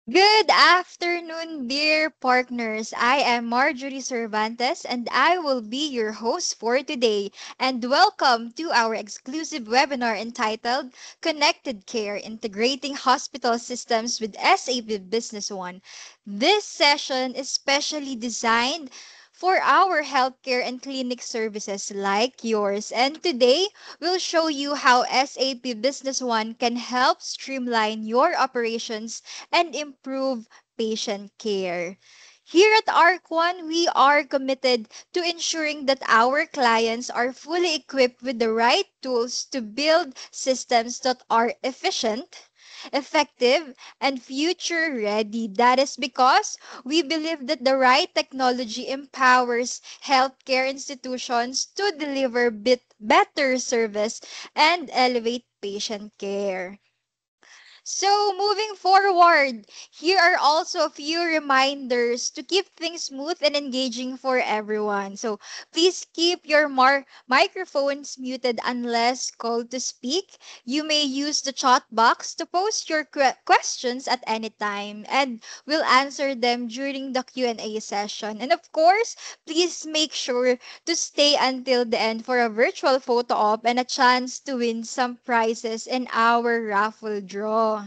Good afternoon, dear partners. I am Marjorie Cervantes and I will be your host for today. And welcome to our exclusive webinar entitled Connected Care Integrating Hospital Systems with SAP Business One. This session is specially designed for our healthcare and clinic services like yours. And today, we'll show you how SAP Business One can help streamline your operations and improve patient care. Here at ARC1, we are committed to ensuring that our clients are fully equipped with the right tools to build systems that are efficient, effective, and future ready. That is because we believe that the right technology empowers healthcare institutions to deliver better service and elevate patient care. So, moving forward, here are also a few reminders to keep things smooth and engaging for everyone. So, please keep your microphones muted unless called to speak. You may use the chat box to post your questions at any time, and we'll answer them during the Q&A session. And of course, please make sure to stay until the end for a virtual photo op and a chance to win some prizes in our raffle draw.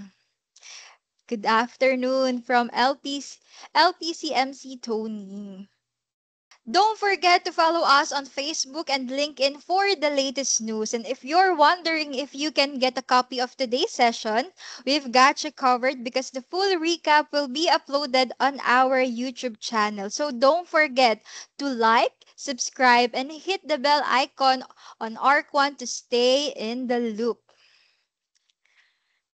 Good afternoon from LPCMC Tony. Don't forget to follow us on Facebook and LinkedIn for the latest news. And if you're wondering if you can get a copy of today's session, we've got you covered because the full recap will be uploaded on our YouTube channel. So don't forget to like, subscribe, and hit the bell icon on ARC1 to stay in the loop.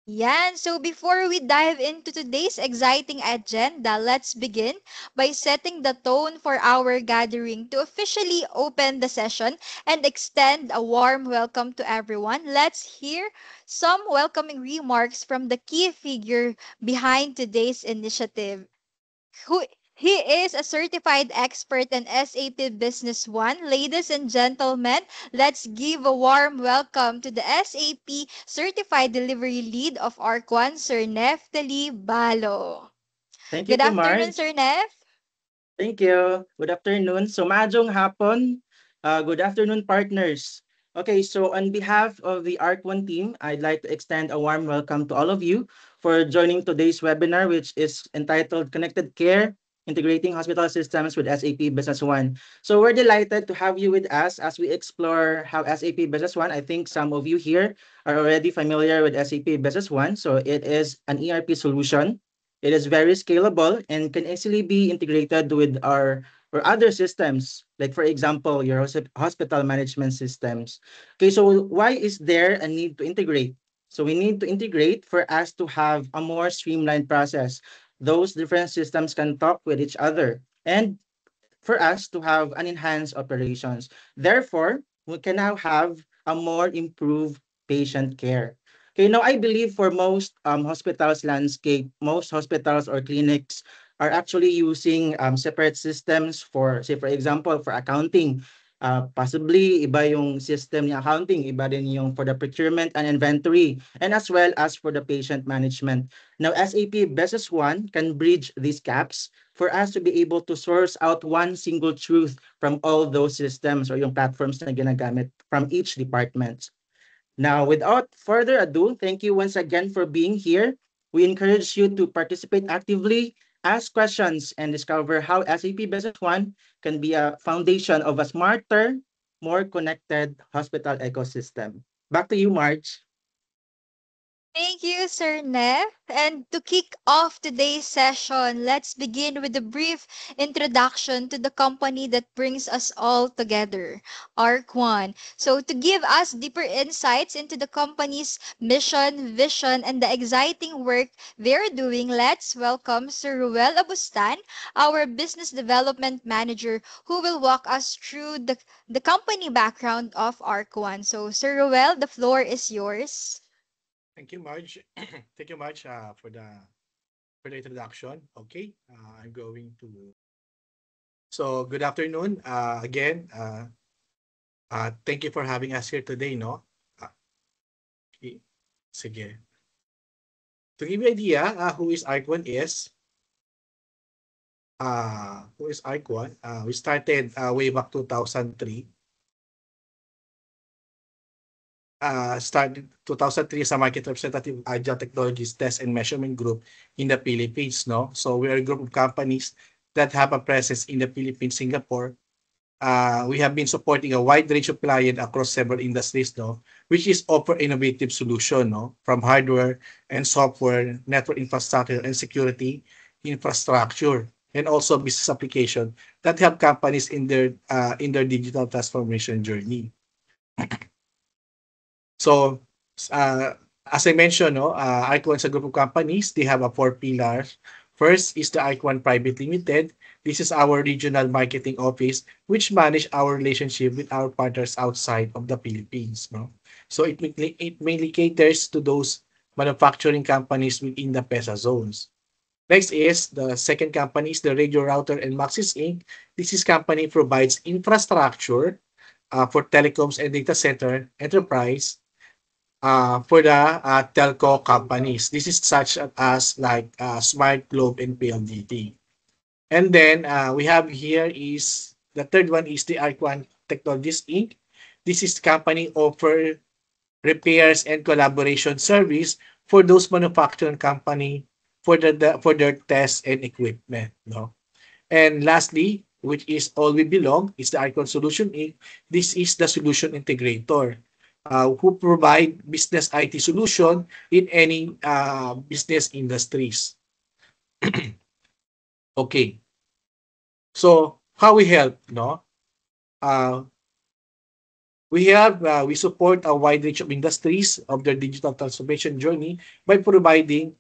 Yan. So before we dive into today's exciting agenda, let's begin by setting the tone for our gathering to officially open the session and extend a warm welcome to everyone. Let's hear some welcoming remarks from the key figure behind today's initiative. Who He is a certified expert in SAP Business One. Ladies and gentlemen, let's give a warm welcome to the SAP Certified Delivery Lead of ARC1, Sir Neftali Balo. Thank you Good po, afternoon, Marge. Sir Nef. Thank you. Good afternoon. So, maayong hapon. Good afternoon, partners. Okay, so on behalf of the ARC1 team, I'd like to extend a warm welcome to all of you for joining today's webinar, which is entitled Connected Care, Integrating Hospital Systems with SAP Business One. So we're delighted to have you with us as we explore how SAP Business One, I think some of you here are already familiar with SAP Business One. So it is an ERP solution. It is very scalable and can easily be integrated with our or other systems, like for example, your hospital management systems. Okay, so why is there a need to integrate? So we need to integrate for us to have a more streamlined process. Those different systems can talk with each other and for us to have an enhanced operations. Therefore, we can now have a more improved patient care. Okay, now I believe for most hospitals landscape, most hospitals or clinics are actually using separate systems for, say for example, for accounting. Possibly iba yung system ng accounting, iba din yung for the procurement and inventory, and as well as for the patient management. Now, SAP Business One can bridge these gaps for us to be able to source out one single truth from all those systems or yung platforms na ginagamit from each department. Now, without further ado, thank you once again for being here. We encourage you to participate actively, ask questions, and discover how SAP Business One can be a foundation of a smarter, more connected hospital ecosystem. Back to you, Marge. Thank you, Sir Neff. And to kick off today's session, let's begin with a brief introduction to the company that brings us all together, ARC1. So, to give us deeper insights into the company's mission, vision, and the exciting work they're doing, let's welcome Sir Ruel Abustan, our Business Development Manager, who will walk us through the company background of ARC1. So, Sir Ruel, the floor is yours. Thank you, Marge. Thank you, Marge, for the introduction. Okay, I'm going to. So, good afternoon. Again, thank you for having us here today. No, okay. Sige. To give you an idea, who is Arc1? We started way back 2003. Started 2003 as a market representative of Agile Technologies Test and Measurement Group in the Philippines, no? So we are a group of companies that have a presence in the Philippines, Singapore. We have been supporting a wide range of clients across several industries, no, which is offer innovative solution, no, from hardware and software, network infrastructure and security infrastructure, and also business application that help companies in their digital transformation journey. So, uh, as I mentioned, no, Icon is a group of companies. They have a four pillars. First is the Icon Private Limited. This is our regional marketing office, which manage our relationship with our partners outside of the Philippines. No, so it mainly caters to those manufacturing companies within the PESA zones. Next is the second company is the Radio Router and Maxis Inc. This is company provides infrastructure for telecoms and data center enterprise for the telco companies. This is such as like Smart Globe and PLDT. And then we have here is the third one is the Arquan Technologies Inc. This is company offer repairs and collaboration service for those manufacturing company for their tests and equipment. No? And lastly, which is all we belong, is the Icon Solution Inc. This is the solution integrator who provide business IT solution in any business industries. Okay, so how we help, no? Uh, we support a wide range of industries of their digital transformation journey by providing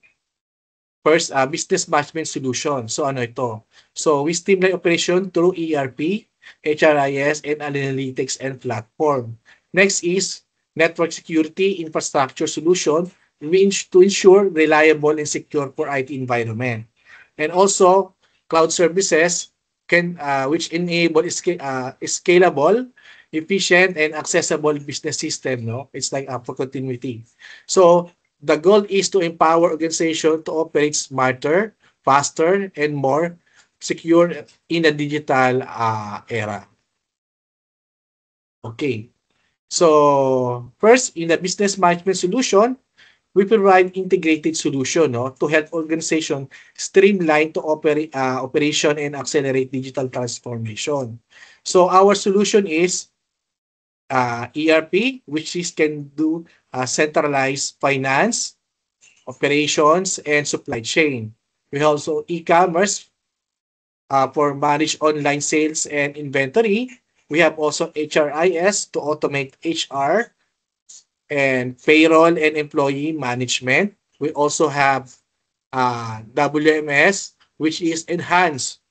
first, business management solution. So ano ito? So we streamline operation through ERP, HRIS, and analytics and platform. Next is network security infrastructure solution to ensure reliable and secure for IT environment. And also cloud services can which enable scalable, efficient, and accessible business system. No, it's like for continuity. So the goal is to empower organization to operate smarter, faster, and more secure in a digital era. Okay. So first, in the business management solution, we provide integrated solution, no, to help organization streamline to operation and accelerate digital transformation. So our solution is ERP, which is can do centralized finance, operations, and supply chain. We also e-commerce for manage online sales and inventory. We have also HRIS to automate HR and payroll and employee management. We also have WMS, which is enhanced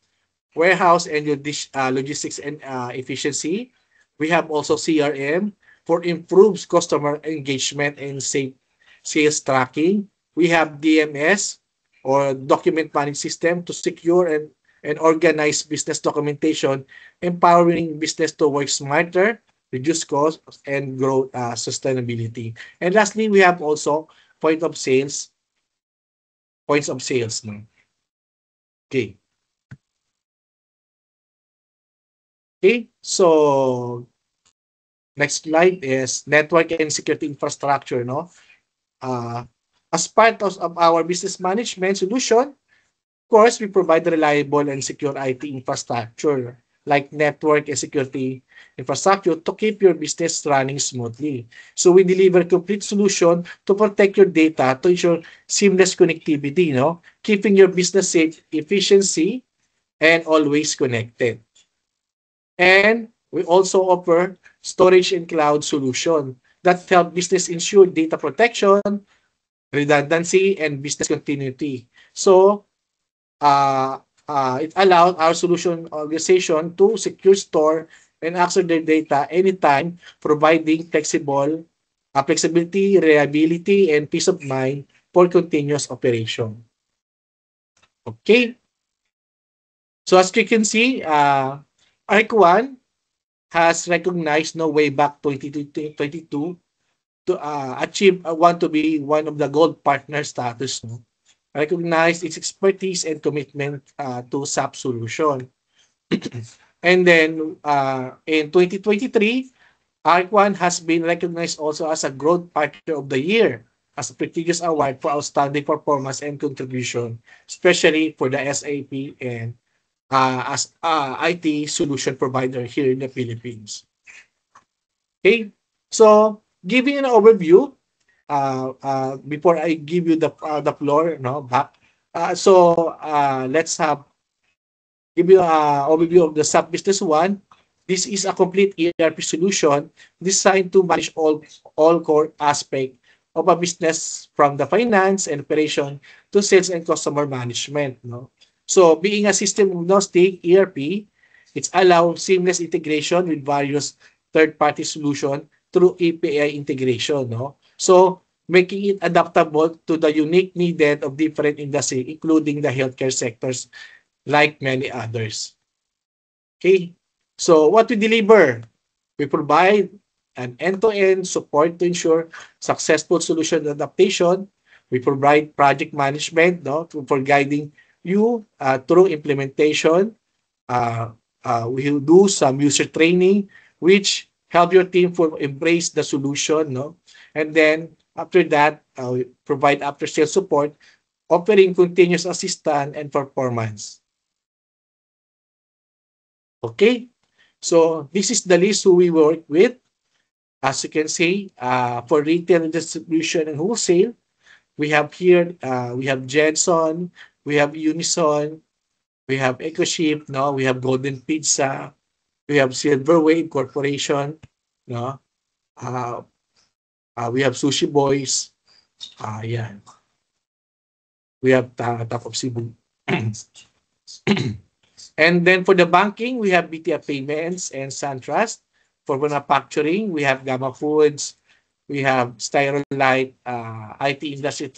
warehouse and logistics and efficiency. We have also CRM for improves customer engagement and safe sales tracking. We have DMS or document management system to secure and organize business documentation, empowering business to work smarter, reduce costs, and grow sustainability. And lastly, we have also point of sales, points of sales. No? Okay. Okay, so next slide is network and security infrastructure. No, uh, as part of our business management solution, of course, we provide reliable and secure IT infrastructure like network and security infrastructure to keep your business running smoothly. So we deliver complete solution to protect your data to ensure seamless connectivity, no, keeping your business safe, efficiency, and always connected. And we also offer storage and cloud solution that help business ensure data protection, redundancy, and business continuity. So, it allows our solution organization to secure, store, and access their data anytime, providing flexibility, reliability, and peace of mind for continuous operation. Okay. So as you can see, ARC1 has recognized no way back 2022 to achieve want to be one of the gold partner status, no? Recognize its expertise and commitment to SAP solution. And then in 2023, ARC1 has been recognized also as a Growth Partner of the Year as a prestigious award for outstanding performance and contribution, especially for the SAP and as IT solution provider here in the Philippines. Okay, so giving an overview, before I give you the floor, no, back. Let's have give you an overview of the SAP Business One. This is a complete ERP solution designed to manage all core aspects of a business from the finance and operation to sales and customer management. No? So being a system agnostic ERP, it allows seamless integration with various third-party solutions through API integration. No? So making it adaptable to the unique needed of different industries, including the healthcare sectors like many others. Okay, so what we deliver? We provide an end-to-end support to ensure successful solution adaptation. We provide project management, no, for guiding you through implementation. We will do some user training, which help your team for embrace the solution, no, and then after that, we provide after-sales support, offering continuous assistance and performance. Okay, so this is the list who we work with. As you can see, for retail and distribution and wholesale, we have here, we have Jenson, we have Unison, we have EcoShip, no, we have Golden Pizza, we have Silverwave Corporation, no, we have Sushi Boys, yeah, we have Top of Cebu. And then for the banking, we have BTF Payments and SunTrust. For manufacturing, we have Gamma Foods, we have Styrolite, IT Industry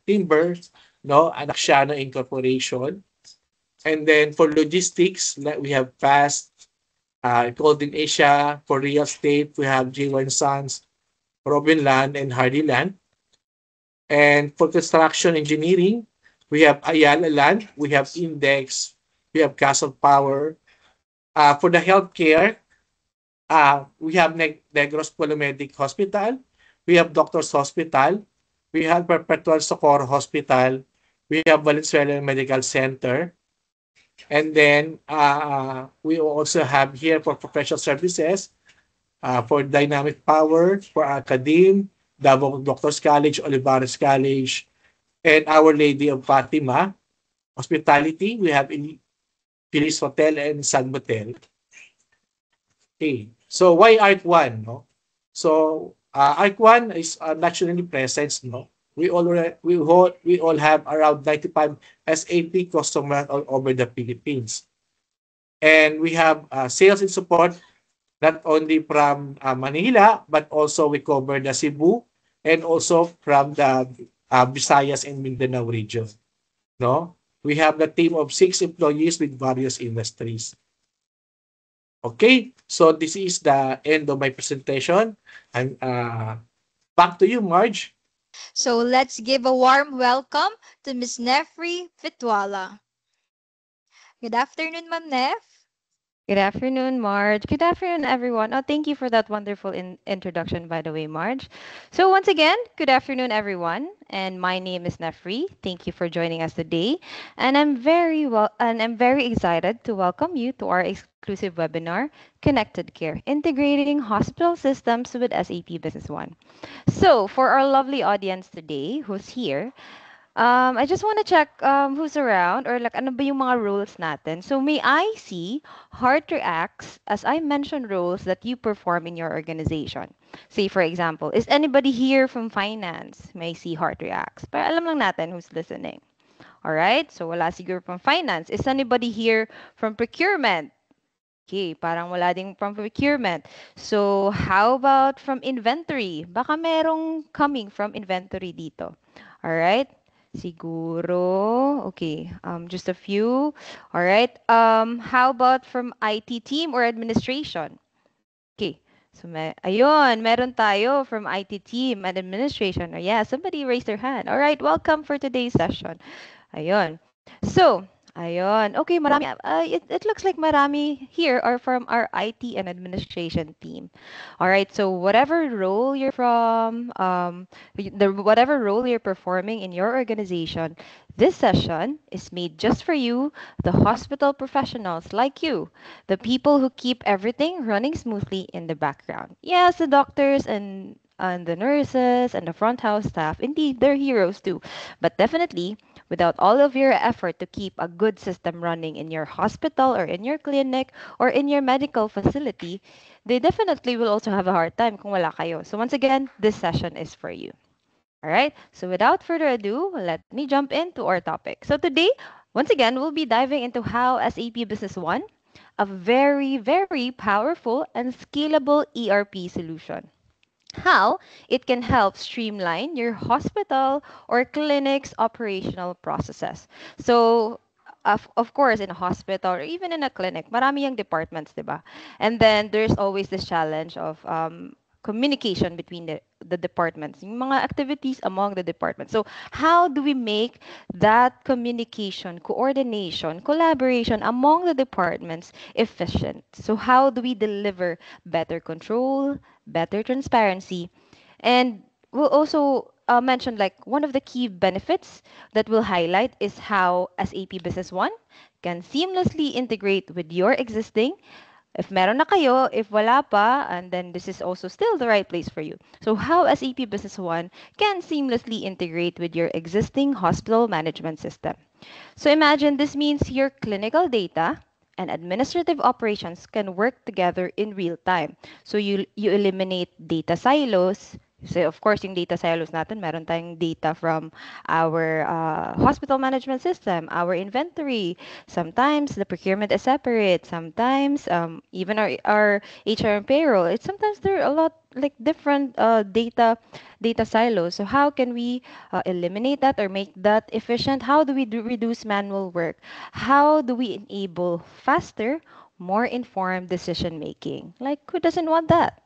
Timber, no, and Axiano Incorporation. And then for logistics, we have Fast, Golden Asia. For real estate, we have J1 Sons, Robin Land, and Hardy Land. And for construction engineering, we have Ayala Land, we have Index, we have Castle Power. For the healthcare, we have Negros Polomedic Hospital, we have Doctors Hospital, we have Perpetual Socorro Hospital, we have Valenzuela Medical Center, and then we also have here for professional services, for Dynamic Power, for Academe, Davao Doctors College, Olivares College, and Our Lady of Fatima. Hospitality, we have Phyllis Hotel and Sun Hotel. Okay, so why ARC1? No? So ARC1 is nationally present. No, we all have around 95 SAP customers all over the Philippines, and we have sales and support not only from Manila but also we cover the Cebu and also from the Visayas and Mindanao region. No, we have the team of 6 employees with various industries. Okay, so this is the end of my presentation. And back to you, Marge. So let's give a warm welcome to Miss Nefri Fitwala. Good afternoon, Ma'am Nef. Good afternoon, Marge. Good afternoon, everyone. Oh, thank you for that wonderful introduction, by the way, Marge. So once again, good afternoon, everyone. And my name is Nefri. Thank you for joining us today. And I'm very excited to welcome you to our exclusive webinar, Connected Care, Integrating Hospital Systems with SAP Business One. So for our lovely audience today who's here, I just want to check who's around or like ano ba yung mga roles natin. So may I see heart reacts as I mentioned roles that you perform in your organization. Say for example, is anybody here from finance? May I see heart reacts. Para alam lang natin who's listening. All right? So wala siguro from finance. Is anybody here from procurement? Okay, parang wala ding from procurement. So how about from inventory? Baka merong coming from inventory dito. All right? Siguro, okay, just a few. All right. How about from IT team or administration? Okay. So, ayun, meron tayo from IT team and administration. Or yeah, somebody raised their hand. All right, welcome for today's session. Ayun. So, ayun. Okay, marami. It looks like marami here are from our IT and administration team. All right, so whatever role you're from, whatever role you're performing in your organization, this session is made just for you, the hospital professionals like you, the people who keep everything running smoothly in the background. Yes, the doctors and the nurses and the front house staff, indeed, they're heroes too. But definitely, without all of your effort to keep a good system running in your hospital or in your clinic or in your medical facility, they definitely will also have a hard time kung wala kayo. So once again, this session is for you. All right. So without further ado, let me jump into our topic. So today, once again, we'll be diving into how SAP Business One, a very, very powerful and scalable ERP solution, how it can help streamline your hospital or clinic's operational processes. So, of course, in a hospital or even in a clinic, marami yung departments, di ba? And then there's always this challenge of communication between the departments, yung mga activities among the departments. So, how do we make that communication, coordination, collaboration among the departments efficient? So, how do we deliver better control, better transparency, and we'll also mention like one of the key benefits that we'll highlight is how SAP Business One can seamlessly integrate with your existing. If meron na kayo, if wala pa, and then this is also still the right place for you. So how SAP Business One can seamlessly integrate with your existing hospital management system. So imagine this means your clinical data and administrative operations can work together in real time. So you eliminate data silos. So of course, yung data silos natin, meron tayong data from our hospital management system, our inventory. Sometimes the procurement is separate. Sometimes even our HR and payroll. It's sometimes there are a lot like different data silos. So how can we eliminate that or make that efficient? How do we reduce manual work? How do we enable faster, more informed decision making? Like, who doesn't want that?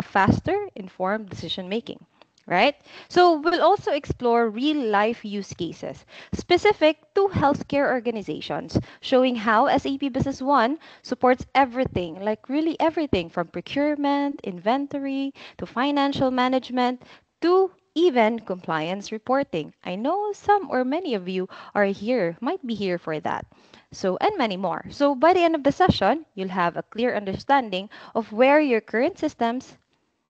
Faster, informed decision making, right? So we'll also explore real life use cases specific to healthcare organizations, showing how SAP Business One supports everything, like really everything from procurement, inventory, to financial management, to even compliance reporting. I know some or many of you are here, might be here for that. So, and many more. So, by the end of the session, you'll have a clear understanding of where your current systems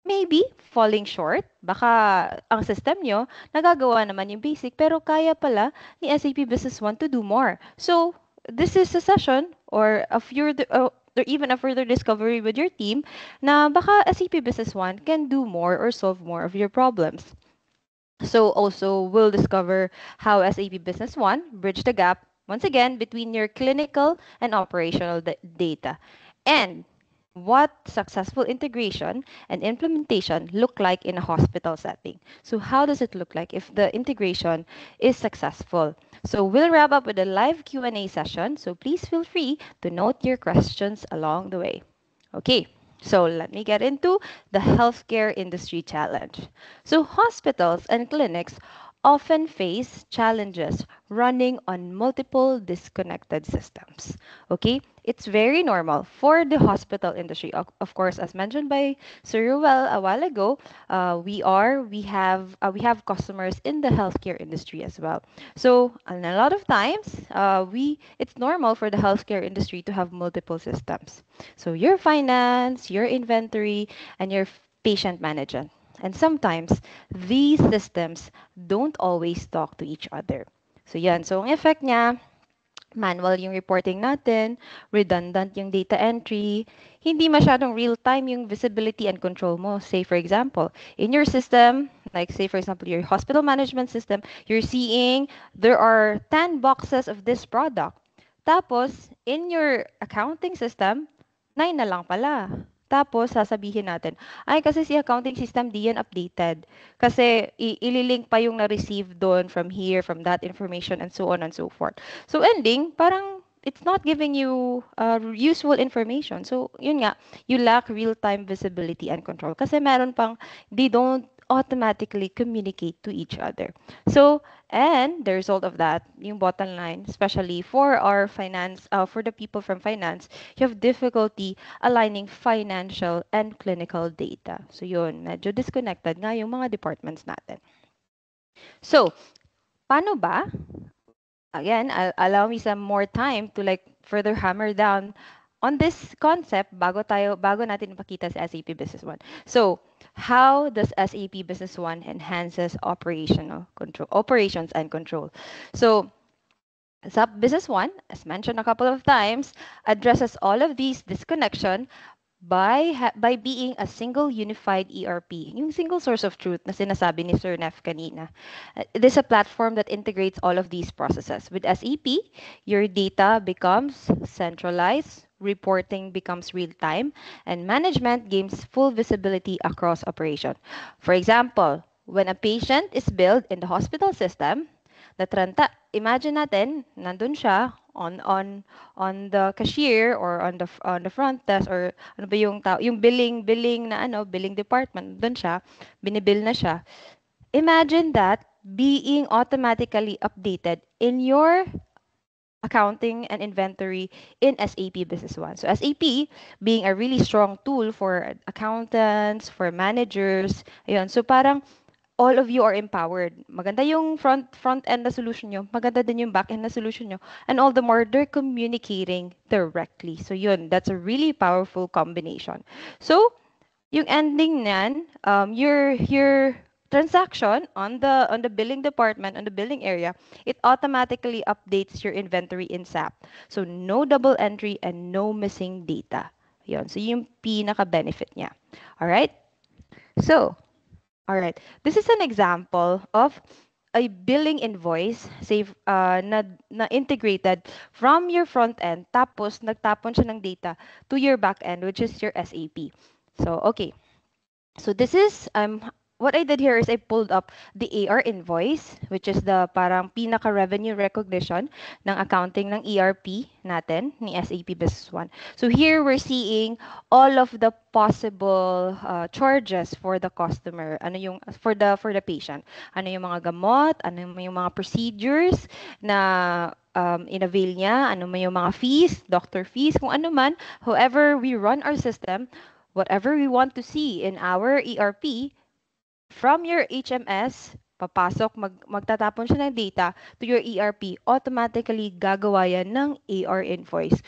may be falling short. Baka ang system nyo, nagagawa naman yung basic, pero kaya pala ni SAP Business One to do more. So, this is a session or or even a further discovery with your team na baka SAP Business One can do more or solve more of your problems. So also we'll discover how SAP Business One bridge the gap once again between your clinical and operational data. And what successful integration and implementation look like in a hospital setting. So how does it look like if the integration is successful? So we'll wrap up with a live Q&A session. So please feel free to note your questions along the way. Okay, so let me get into the healthcare industry challenge. So hospitals and clinics often face challenges running on multiple disconnected systems. Okay, it's very normal for the hospital industry. Of course, as mentioned by Sir Ruel a while ago, we have customers in the healthcare industry as well. So and a lot of times, we it's normal for the healthcare industry to have multiple systems. So your finance, your inventory, and your patient management. And sometimes these systems don't always talk to each other. So yan. So ang effect niya, manual yung reporting natin, redundant yung data entry, hindi masyadong real-time yung visibility and control mo. Say for example, in your system, like say for example, your hospital management system, you're seeing there are 10 boxes of this product. Tapos, in your accounting system, 9 na lang pala. Tapos, sasabihin natin, ay kasi si accounting system di yan updated. Kasi ililink pa yung na-receive doon from here, from that information, and so on and so forth. So ending, parang it's not giving you useful information. So, yun nga, you lack real-time visibility and control. Kasi meron pang, they don't automatically communicate to each other. So, and the result of that, yung bottom line, especially for our finance, for the people from finance, you have difficulty aligning financial and clinical data. So, yun, medyo disconnected nga yung mga departments natin. So, paano ba? Again, allow me some more time to like further hammer down on this concept bago natin ipakita sa SAP Business One. So, how does SAP Business One enhances operations and control? So, SAP Business One, as mentioned a couple of times, addresses all of these disconnection by being a single unified ERP, yung single source of truth na sinasabi ni Sir Neff kanina. It is a platform that integrates all of these processes. With SAP, your data becomes centralized, reporting becomes real-time, and management gains full visibility across operation. For example, when a patient is billed in the hospital system, imagine natin, nandun siya on the cashier or on the front desk or ano ba yung billing department, doon siya, binibill na siya. Imagine that being automatically updated in your accounting and inventory in SAP Business One. So SAP being a really strong tool for accountants, for managers, ayun. So parang all of you are empowered. Maganda yung front end na solution nyo, maganda din yung back end na solution nyo, and all the more they're communicating directly. So yun, that's a really powerful combination. So yung ending niyan, your transaction on the billing department, on the billing area, it automatically updates your inventory in SAP. So no double entry and no missing data. Yun. So yung pinaka-benefit niya. All right? So, all right. This is an example of a billing invoice say na integrated from your front end tapos nagtapon siya ng data to your back end, which is your SAP. So, okay. So this is what I did here is I pulled up the AR invoice, which is the parang pinaka revenue recognition ng accounting ng ERP natin ni SAP Business One. So here we're seeing all of the possible charges for the customer, ano yung for the patient. Ano yung mga gamot, ano yung mga procedures na inavail niya, ano yung mga fees, doctor fees, kung ano man, however we run our system, whatever we want to see in our ERP, from your HMS, magtatapon siya ng data to your ERP, automatically gagawa yan ng AR invoice.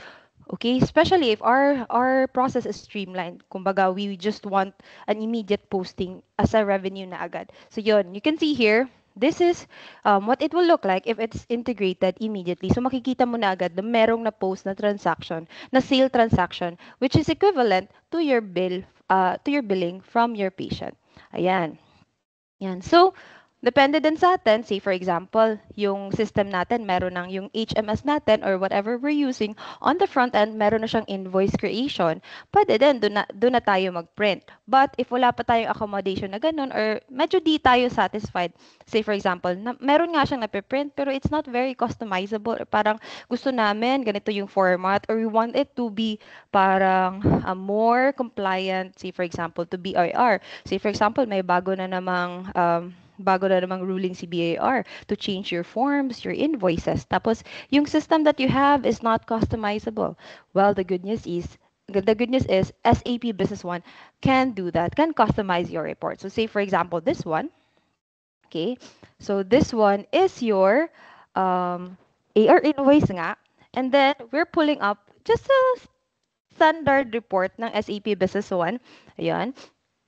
Okay, especially if our process is streamlined. Kumbaga, we just want an immediate posting as a revenue na agad. So yun, you can see here, this is what it will look like if it's integrated immediately. So makikita mo na agad na merong na post na transaction, na sale transaction, which is equivalent to your billing from your patient. Ayan. Yan. So, depende din sa atin, say for example, yung system natin, meron ng yung HMS natin or whatever we're using, on the front end, meron na siyang invoice creation. Pwede din, doon na tayo mag-print. But if wala pa tayong accommodation na ganun or medyo di tayo satisfied, say for example, meron nga siyang napiprint pero it's not very customizable or parang gusto namin, ganito yung format or we want it to be parang more compliant, say for example, to BIR. Say for example, may bago na namang ruling si BAR to change your forms, your invoices. Tapos, yung system that you have is not customizable. Well, the good news is SAP Business One can do that, can customize your report. So say, for example, this one. Okay, so this one is your AR invoice nga. And then, we're pulling up just a standard report ng SAP Business One. Ayan.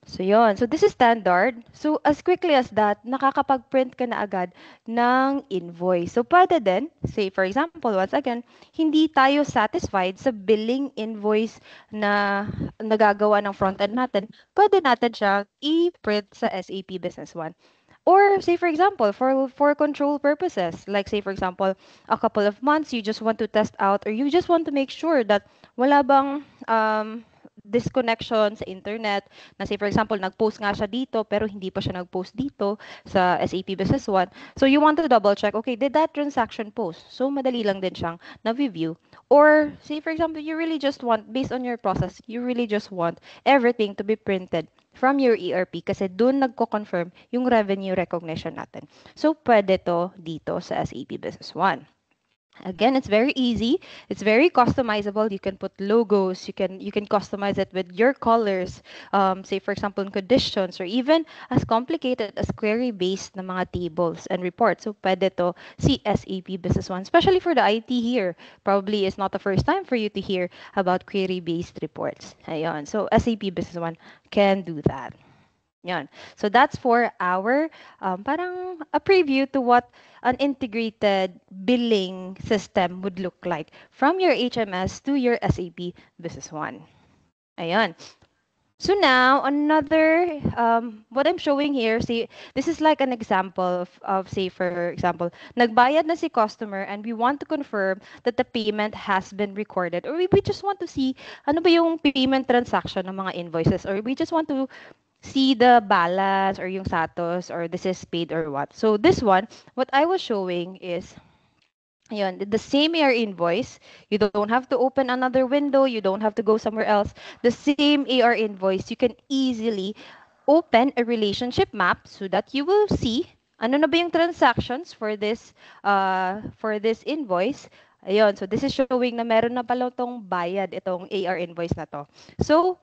So, yun. So, this is standard. So, as quickly as that, nakakapag-print ka na agad ng invoice. So, pwede din, say for example, once again, hindi tayo satisfied sa billing invoice na nagagawa ng front-end natin, pwede natin siya i-print sa SAP Business One. Or say for example, for control purposes, like say for example, a couple of months, you just want to test out or you just want to make sure that wala bang disconnection sa internet, na say for example, nag-post nga siya dito pero hindi pa siya nag-post dito sa SAP Business One. So you want to double check, okay, did that transaction post? So madali lang din siyang na-view. Or say for example, you really just want, based on your process, you really just want everything to be printed from your ERP kasi doon nagko-confirm yung revenue recognition natin. So pwede to dito sa SAP Business One. Again, it's very easy. It's very customizable. You can put logos. You can customize it with your colors. Say for example, in conditions, or even as complicated as query-based na mga tables and reports. So pwede to si SAP Business One, especially for the IT here. Probably it's not the first time for you to hear about query-based reports. Ayan. So SAP Business One can do that. Yan. So that's for our parang a preview to what an integrated billing system would look like from your HMS to your SAP Business One. Ayan. So now another what I'm showing here, see, this is like an example of say for example, nagbayad na si customer and we want to confirm that the payment has been recorded, or we just want to see ano ba yung payment transaction ng mga invoices, or we just want to see the balance or yung status or this is paid or what. So this one, what I was showing is ayun, the same AR invoice. You don't have to open another window. You don't have to go somewhere else. The same AR invoice, you can easily open a relationship map so that you will see ano na ba yung transactions for this invoice. Ayun, so this is showing na meron na pala itong bayad itong AR invoice na to. So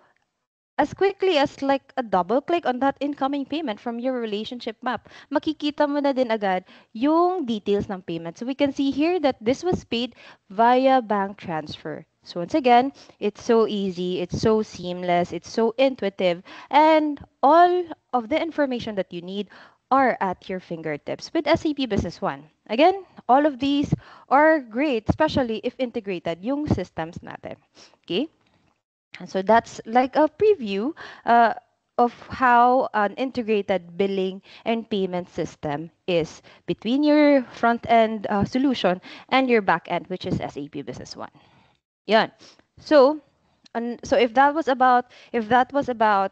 as quickly as like a double click on that incoming payment from your relationship map, makikita mo na din agad yung details ng payment. So we can see here that this was paid via bank transfer. So once again, it's so easy, it's so seamless, it's so intuitive, and all of the information that you need are at your fingertips with SAP Business One. Again, all of these are great, especially if integrated yung systems natin. Okay? And so that's like a preview of how an integrated billing and payment system is between your front end solution and your back end, which is SAP Business One. Yeah. So, so if that was about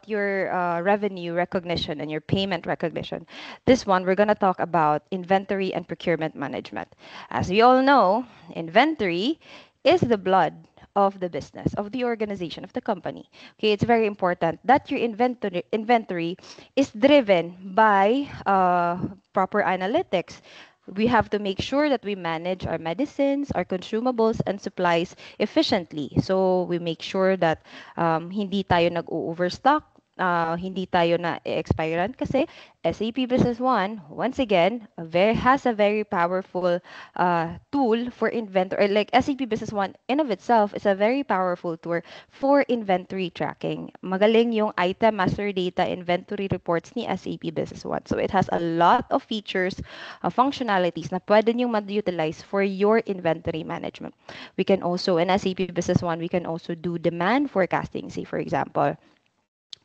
your revenue recognition and your payment recognition, this one we're gonna talk about inventory and procurement management. As we all know, inventory is the blood of the business, of the organization, of the company. Okay, it's very important that your inventory is driven by proper analytics. We have to make sure that we manage our medicines, our consumables, and supplies efficiently. So we make sure that hindi tayo nag-overstock, hindi tayo na expiran kasi SAP Business One, once again, has a very powerful tool for inventory. Like SAP Business One in of itself is a very powerful tool for inventory tracking. Magaling yung item master data inventory reports ni SAP Business One. So it has a lot of features, functionalities na pwede nyo ma-utilize for your inventory management. We can also, in SAP Business One, we can also do demand forecasting, say for example,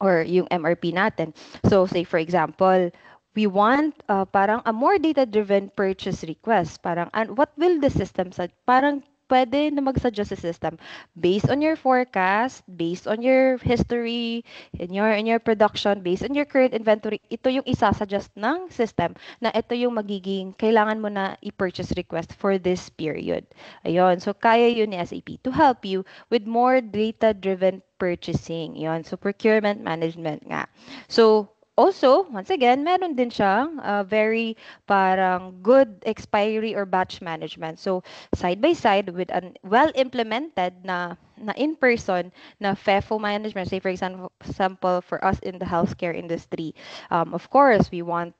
or yung MRP natin. So say for example, we want parang a more data-driven purchase request. Parang and what will the system parang pwede na mag-suggest sa system based on your forecast, based on your history, in your production, based on your current inventory. Ito yung isa-suggest ng system na ito yung magiging kailangan mo na i-purchase request for this period. Ayun. So kaya yun ni SAP to help you with more data-driven purchasing. Yun. So procurement management nga. So also, once again, meron din siyang very parang good expiry or batch management. So, side by side with a well-implemented na in-person na FEFO management, say for example, for us in the healthcare industry, of course, we want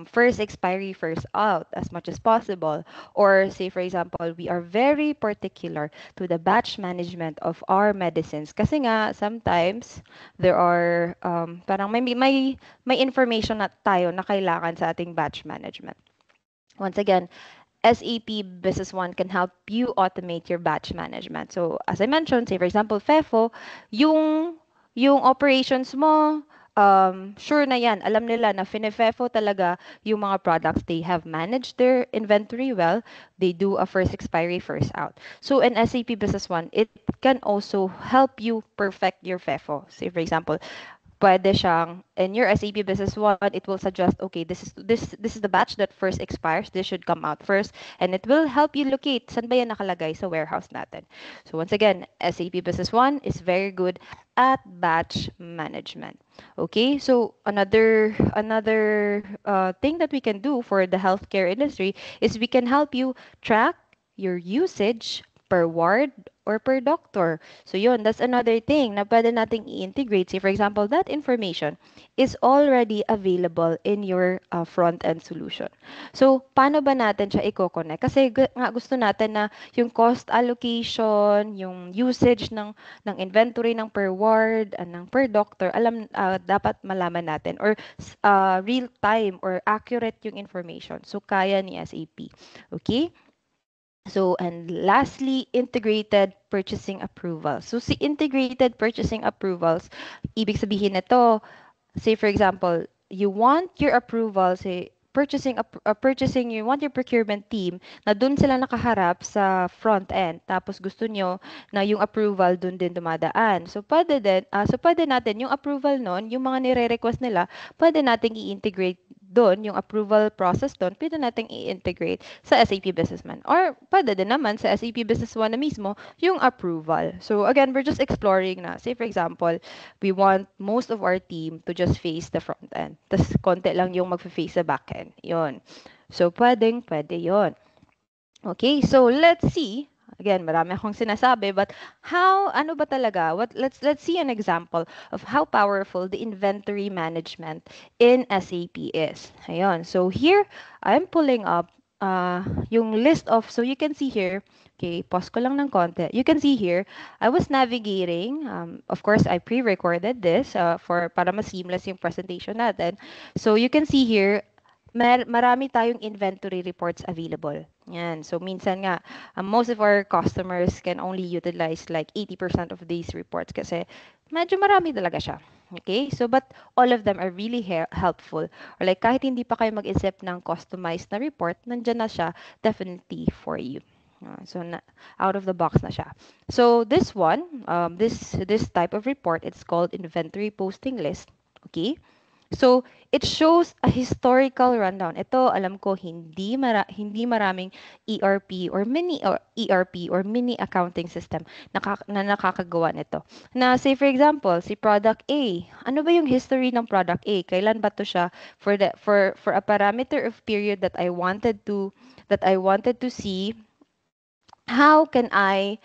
first expiry, first out as much as possible. Or say for example, we are very particular to the batch management of our medicines. Kasi nga, sometimes, there are parang may information na tayo na kailangan sa ating batch management. Once again, SAP Business One can help you automate your batch management. So, as I mentioned, say for example, FEFO, yung operations mo, sure na yan, alam nila na finefefo talaga yung mga products. They have managed their inventory well. They do a first expiry, first out. So in SAP Business One, it can also help you perfect your FEFO. Say for example, pwede siyang in your SAP Business One, it will suggest, okay, this is the batch that first expires. This should come out first, and it will help you locate saan ba yan nakalagay sa warehouse natin. So once again, SAP Business One is very good at batch management. Okay, so another thing that we can do for the healthcare industry is we can help you track your usage per ward or per doctor. So yun, that's another thing na pwede nating i-integrate. Say, for example, that information is already available in your front-end solution. So, paano ba natin siya i-connect? Kasi nga gusto natin na yung cost allocation, yung usage ng inventory ng per ward, ng per doctor, dapat malaman natin or real time or accurate yung information. So, kaya ni SAP. Okay? So, and lastly, integrated purchasing approval. So, si integrated purchasing approvals, ibig sabihin nito, say for example, you want your approval, say, purchasing, you want your procurement team na dun sila nakaharap sa front end. Tapos gusto nyo na yung approval dun din dumadaan. So, pwede natin yung approval nun, yung mga nire-request nila, pwede nating i-integrate doon, yung approval process doon, pwede nating i-integrate sa SAP Business One. Or pwede din naman sa SAP Business One na mismo, yung approval. So again, we're just exploring na. Say for example, we want most of our team to just face the front end. Tapos konti lang yung mag-face sa back end. Yun. So pwede yun. Okay, so let's see. Again, marami akong sinasabi, but ano ba talaga? Let's see an example of how powerful the inventory management in SAP is. Ayun. So here, I'm pulling up yung list of, so you can see here, okay, pause ko lang ng konti. You can see here, I was navigating, of course, I pre-recorded this para mas seamless yung presentation natin. So you can see here, marami tayong inventory reports available. Yan. So, minsan nga, most of our customers can only utilize like 80% of these reports kasi medyo marami talaga siya. Okay? So, but all of them are really helpful. Or like, kahit hindi pa kayo mag-isip ng customized na report, nandyan na siya definitely for you. So, out of the box na siya. So, this one, this type of report, it's called inventory posting list. Okay? So, it shows a historical rundown. Ito, alam ko, hindi maraming ERP or mini or ERP or mini accounting system na nakakagawa nito. Na, say for example, si product A. Ano ba yung history ng product A? Kailan ba to siya for a parameter of period that I wanted to see? How can I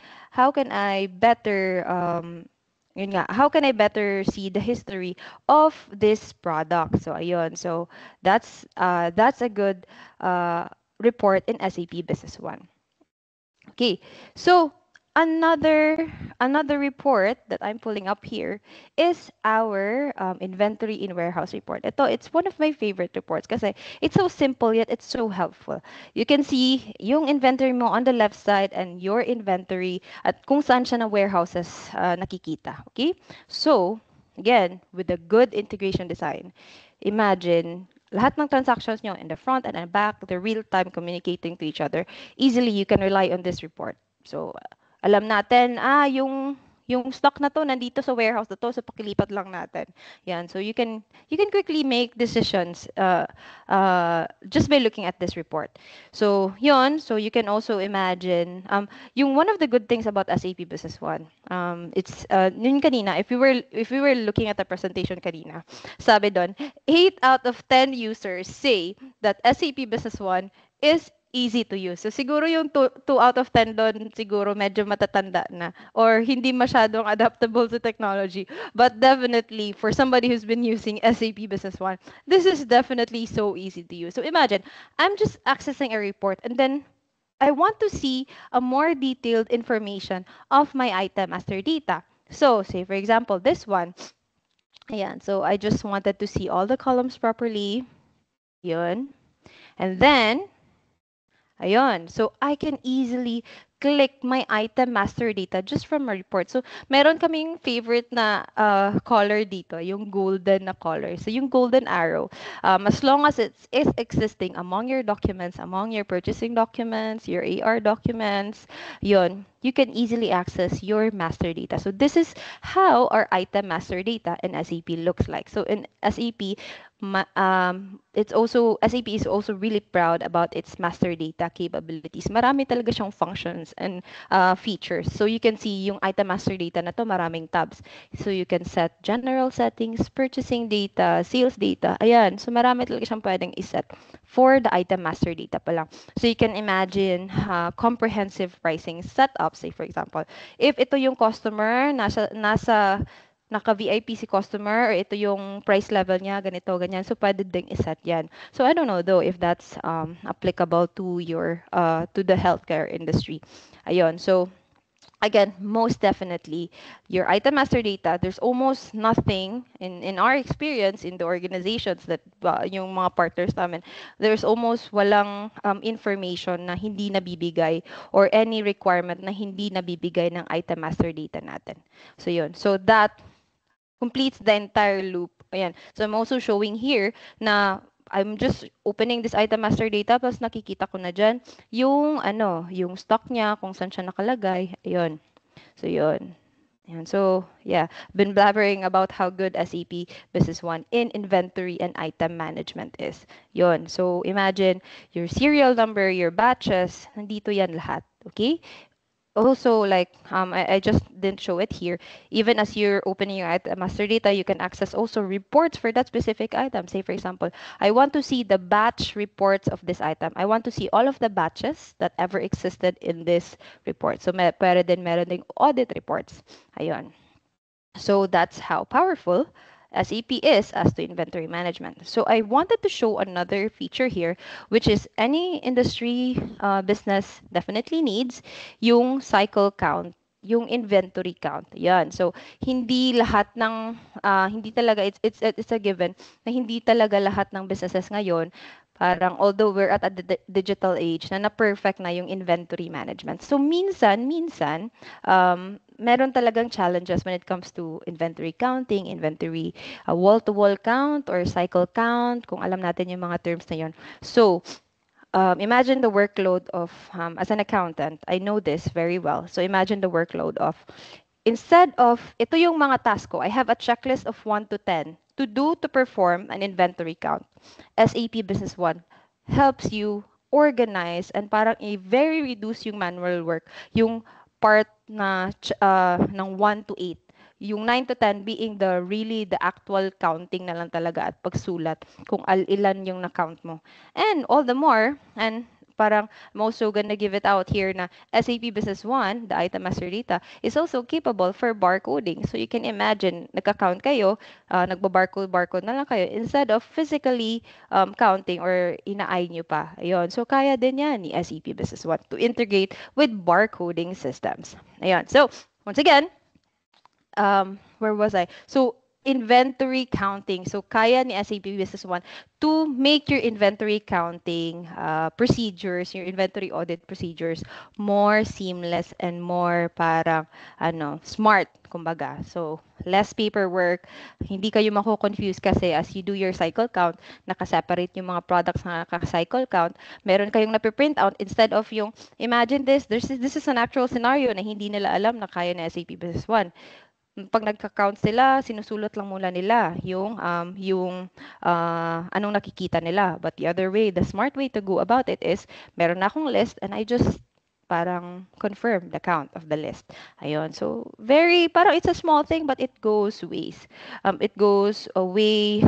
better yun nga, how can I better see the history of this product? So ayun, so that's a good report in SAP Business One. Okay, so another report that I'm pulling up here is our inventory in warehouse report. It's one of my favorite reports kasi it's so simple yet it's so helpful. You can see yung inventory mo on the left side and your inventory at kung saan siya ng warehouses nakikita. Okay? So, again, with a good integration design, imagine lahat ng transactions nyo in the front and the back, they're real-time communicating to each other. Easily, you can rely on this report. So, alam natin, yung stock na to nandito sa warehouse na to, so pakilipat lang natin. Yan. So you can quickly make decisions just by looking at this report. So yon, so you can also imagine yung one of the good things about SAP Business One. It's yun kanina, if we were looking at the presentation kanina, sabi doon, 8 out of 10 users say that SAP Business One is easy to use. So siguro yung 2 out of 10 doon siguro medyo matatanda na or hindi masyadong adaptable to technology. But definitely for somebody who's been using SAP Business One, this is definitely so easy to use. So imagine, I'm just accessing a report and then I want to see a more detailed information of my item master data. So say for example, this one. Ayan, so I just wanted to see all the columns properly. Yun. And then ayun. So I can easily click my item master data just from a report. So, meron kaming favorite na color dito, yung golden na color. So, yung golden arrow, as long as it is existing among your documents, among your purchasing documents, your AR documents, yun, you can easily access your master data. So, this is how our item master data in SAP looks like. So, in SAP, it's also SAP is also really proud about its master data capabilities. Marami talaga siyang functions and features. So you can see yung item master data na to, maraming tabs. So you can set general settings, purchasing data, sales data. Ayan. So marami talaga siyang pwedeng iset for the item master data pa lang. So you can imagine comprehensive pricing setup. Say for example, if ito yung customer nasa naka-VIP si customer or ito yung price level niya, ganito, ganyan. So, pwede ding iset yan. So, I don't know though if that's applicable to your, to the healthcare industry. Ayun. So, again, most definitely, your item master data, there's almost nothing in our experience in the organizations that yung mga partners namin, there's almost walang information na hindi nabibigay or any requirement na hindi nabibigay ng item master data natin. So yun. So that completes the entire loop. Ayan. So I'm also showing here na I'm just opening this item master data tapos nakikita ko na dyan yung stock niya, kung saan siya nakalagay. Ayun. So yun. And so, yeah, been blabbering about how good SAP Business One in inventory and item management is. Yun. So, imagine your serial number, your batches, nandito yan lahat. Okay? Also, like I just didn't show it here. Even as you're opening your master data, you can access also reports for that specific item. Say for example, I want to see the batch reports of this item. I want to see all of the batches that ever existed in this report. So meron ding audit reports. Ayun. So that's how powerful SAP is as to inventory management. So I wanted to show another feature here, which is any industry business definitely needs yung cycle count, yung inventory count. Yan. So hindi lahat ng hindi talaga it's a given na hindi talaga lahat ng businesses ngayon parang although we're at a digital age na perfect na yung inventory management. So minsan meron talagang challenges when it comes to inventory counting, inventory wall-to-wall count or cycle count, kung alam natin yung mga terms na yun. So, imagine the workload of, as an accountant, I know this very well. So, imagine the workload of, instead of, ito yung mga task ko, I have a checklist of 1 to 10 to do to perform an inventory count. SAP Business One helps you organize and parang very reduce yung manual work, yung part na ng 1 to 8. Yung 9 to 10 being the actual counting na lang talaga at pagsulat kung ilan yung na-count mo. And all the more, and parang I'm also gonna give it out here na SAP Business One, the item master data, is also capable for barcoding. So you can imagine, nagka-count kayo, nagba-barcode na lang kayo instead of physically counting or ina-eye nyo pa. Ayun. So kaya din yan ni SAP Business One to integrate with barcoding systems. Ayun. So once again, where was I? So inventory counting. So kaya ni SAP Business One to make your inventory counting procedures, your inventory audit procedures more seamless and more parang smart, kumbaga. So less paperwork, hindi kayo mako-confuse kasi as you do your cycle count, naka-separate yung mga products na naka-cycle count, meron kayong napiprint out instead of yung, imagine this is an actual scenario na hindi nila alam na kaya ni SAP Business One. Pag nagka-count sila, sinusulot lang muna nila yung anong nakikita nila. But the other way, the smart way to go about it is, meron na akong list and I just parang confirm the count of the list. Ayun. So, parang it's a small thing but it goes ways. It goes away,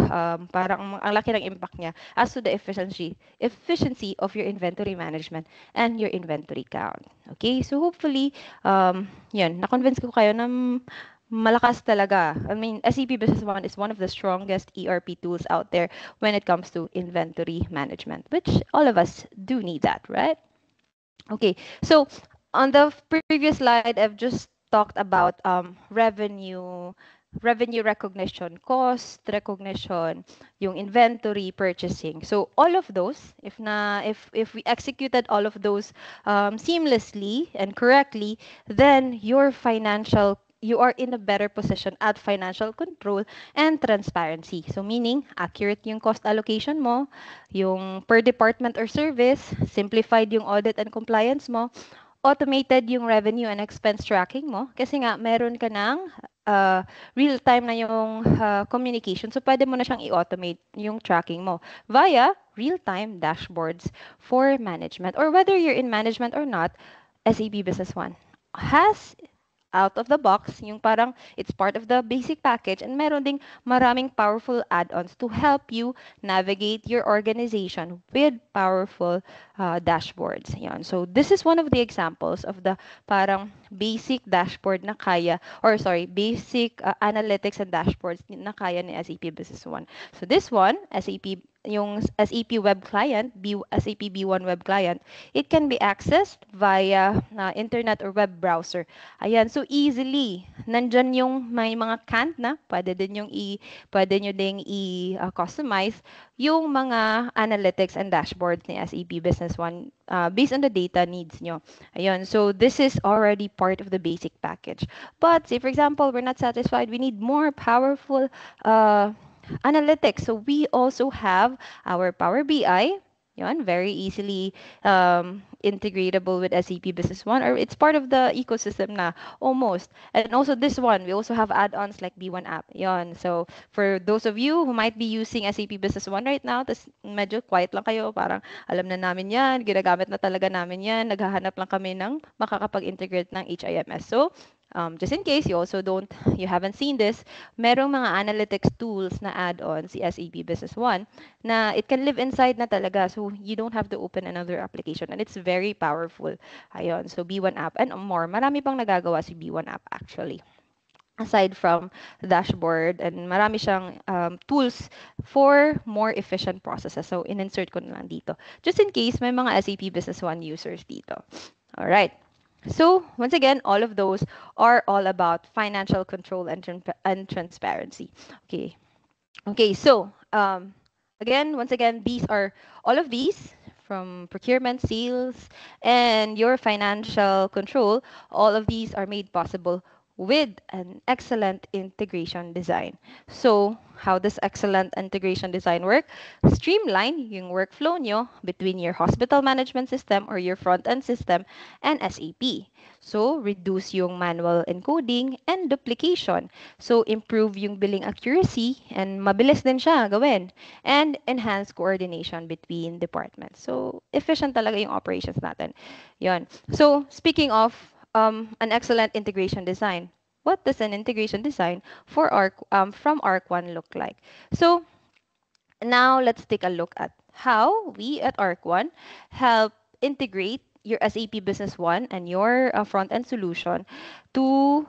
parang ang laki ng impact niya as to the efficiency of your inventory management and your inventory count. Okay? So, hopefully, yun, na-convince ko kayo na malakas talaga. I mean, SAP Business One is one of the strongest ERP tools out there when it comes to inventory management, which all of us do need that, right? Okay, so on the previous slide, I've just talked about revenue, revenue recognition, cost recognition, yung inventory, purchasing. So all of those, if we executed all of those seamlessly and correctly, then you are in a better position at financial control and transparency. So meaning, accurate yung cost allocation mo, yung per department or service, simplified yung audit and compliance mo, automated yung revenue and expense tracking mo kasi nga meron ka ng real-time na yung communication. So, pwede mo na siyang i-automate yung tracking mo via real-time dashboards for management. Or whether you're in management or not, SAP Business One has out of the box, yung parang it's part of the basic package and meron ding maraming powerful add-ons to help you navigate your organization with powerful dashboards. Yan. So this is one of the examples of the parang basic dashboard na kaya or sorry, basic analytics and dashboards na kaya ni SAP Business One. So this one, yung SAP web client, SAP B1 web client, it can be accessed via internet or web browser. Ayan, so easily, nandyan yung may mga canned na, pwede nyo ding i-customize yung mga analytics and dashboards ni SAP Business One based on the data needs nyo. Ayan, so this is already part of the basic package. But say, for example, we're not satisfied, we need more powerful analytics. So we also have our Power BI. Yun, very easily integratable with SAP Business One, or it's part of the ecosystem na almost. And also this one, we also have add-ons like B1 app. Yun. So for those of you who might be using SAP Business One right now, tas medyo quiet lang kayo, parang alam na namin yan, ginagamit na talaga namin yan, naghahanap lang kami ng makakapag-integrate ng HIMS. So just in case you haven't seen this, merong mga analytics tools na add-on si SAP Business One na it can live inside na talaga. So you don't have to open another application and it's very powerful. Ayun, so B1 app and more. Marami pang nagagawa si B1 app actually. Aside from the dashboard and marami siyang tools for more efficient processes. So in-insert ko na lang dito. Just in case may mga SAP Business One users dito. All right. So once again, all of those are all about financial control and transparency. Okay. Okay. So once again, these are all of these from procurement, sales, and your financial control. All of these are made possible with an excellent integration design. So, how does excellent integration design work? Streamline yung workflow nyo between your hospital management system or your front-end system and SAP. So, reduce yung manual encoding and duplication. So, improve yung billing accuracy and mabilis din siya gawin. And enhance coordination between departments. So, efficient talaga yung operations natin. Yon. So, speaking of an excellent integration design, what does an integration design for from ARC1 look like? So, now let's take a look at how we at ARC1 help integrate your SAP Business One and your front-end solution to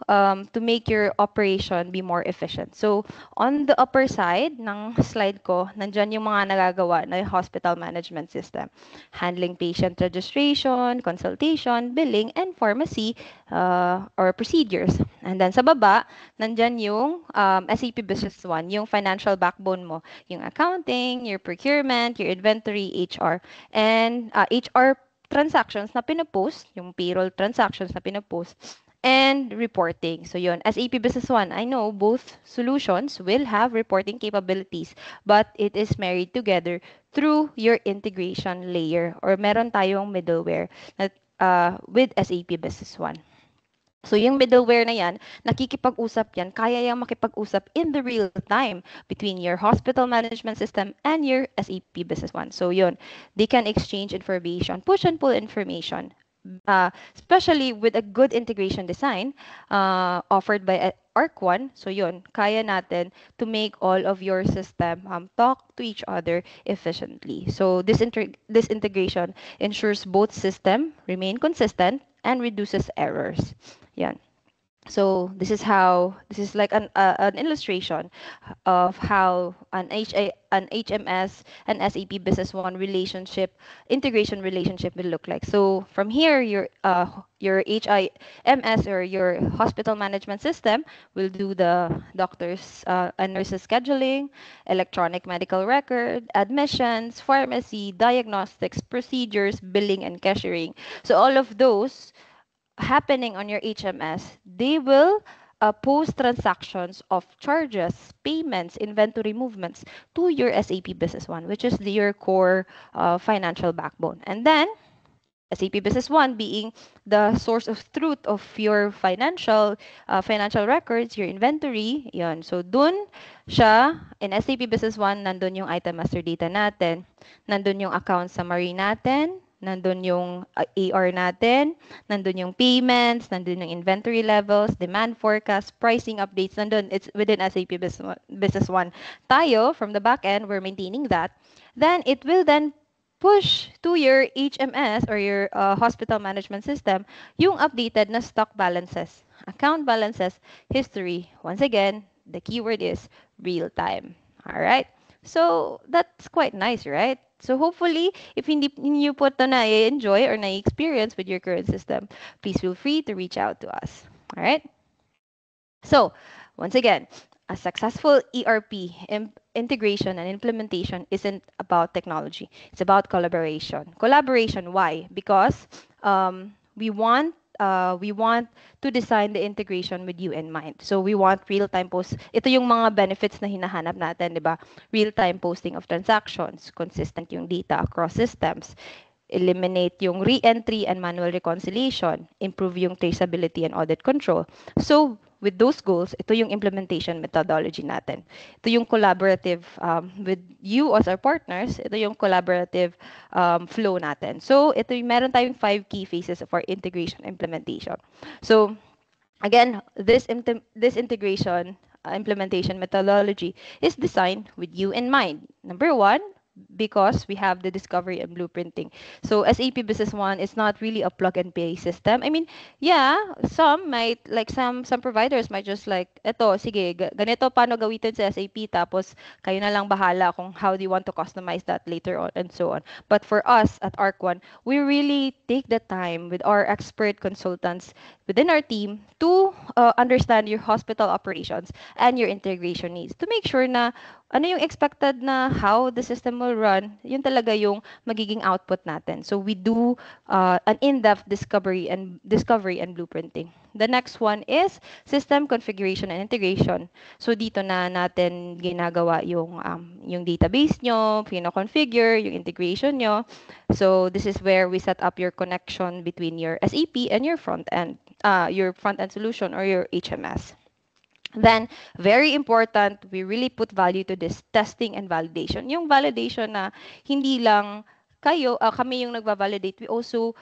make your operation be more efficient. So, on the upper side ng slide ko, nandyan yung mga nagagawa na hospital management system. Handling patient registration, consultation, billing, and pharmacy or procedures. And then sa baba, nandyan yung SAP Business One, yung financial backbone mo, yung accounting, your procurement, your inventory, HR, and HR transactions na pinopost, yung payroll transactions na pinopost, and reporting. So yun, SAP Business One, I know both solutions will have reporting capabilities, but it is married together through your integration layer or meron tayong middleware with SAP Business One. So yung middleware na yan, nakikipag-usap yan, kaya yung makipag-usap in the real time between your hospital management system and your SAP Business One. So yun, they can exchange information, push and pull information, especially with a good integration design offered by ARC1. So yun, kaya natin to make all of your system talk to each other efficiently. So this integration ensures both system remain consistent and reduces errors. Yan. So this is like an illustration of how an HMS and SAP Business One relationship integration relationship will look like. So from here, your HIMS or your hospital management system will do the doctors and nurses scheduling, electronic medical record, admissions, pharmacy, diagnostics, procedures, billing, and cashiering. So all of those happening on your HMS, they will post transactions of charges, payments, inventory movements to your SAP Business One, which is your core financial backbone. And then SAP Business One being the source of truth of your financial records, your inventory, yon. So dun siya, in SAP Business One, nandun yung item master data natin, nandun yung account summary natin, nandun yung AR natin, nandun yung payments, nandun yung inventory levels, demand forecast, pricing updates, nandun. It's within SAP Business One. Tayo, from the back end, we're maintaining that. Then it will then push to your HMS or your hospital management system yung updated na stock balances, account balances, history. Once again, the keyword is real time. All right? So that's quite nice, right? So hopefully, if hindi niyo po ito na-enjoy or na-experience with your current system, please feel free to reach out to us. All right? So, once again, a successful ERP integration and implementation isn't about technology. It's about collaboration. Collaboration, why? Because we want to design the integration with you in mind. So we want real-time post. Ito yung mga benefits na hinahanap natin, di ba? Real-time posting of transactions, consistent yung data across systems, eliminate yung re-entry and manual reconciliation, improve yung traceability and audit control. So, with those goals, ito yung implementation methodology natin. Ito yung collaborative with you as our partners, ito yung collaborative flow natin. So, ito yung meron tayong 5 key phases of our integration implementation. So, again, this integration implementation methodology is designed with you in mind. Number one, because we have the discovery and blueprinting. So SAP Business One is not really a plug and play system. I mean, yeah, some might like some providers might just like eto, sige, ganito paano gawitin sa SAP tapos kayo na lang bahala kung how do you want to customize that later on and so on. But for us at Arc One, we really take the time with our expert consultants within our team to understand your hospital operations and your integration needs to make sure na ano yung expected na how the system will run, yun talaga yung magiging output natin. So we do an in-depth discovery and blueprinting. The next one is system configuration and integration. So dito na natin ginagawa yung database nyo, pino-configure, yung integration nyo. So this is where we set up your connection between your SAP and your front end solution or your HMS. Then, very important, we really put value to this testing and validation. Yung validation na hindi lang kami yung nagva-validate, we also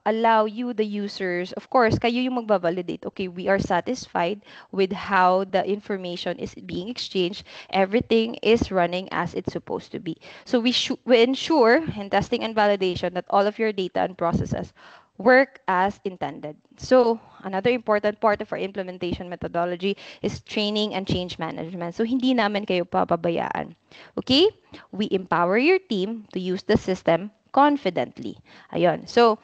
allow you, the users, of course, kayo yung magva-validate. Okay, we are satisfied with how the information is being exchanged. Everything is running as it's supposed to be. So we ensure in testing and validation that all of your data and processes work as intended. So, another important part of our implementation methodology is training and change management. So, hindi namin kayo papabayaan. Okay? We empower your team to use the system confidently. Ayun. So,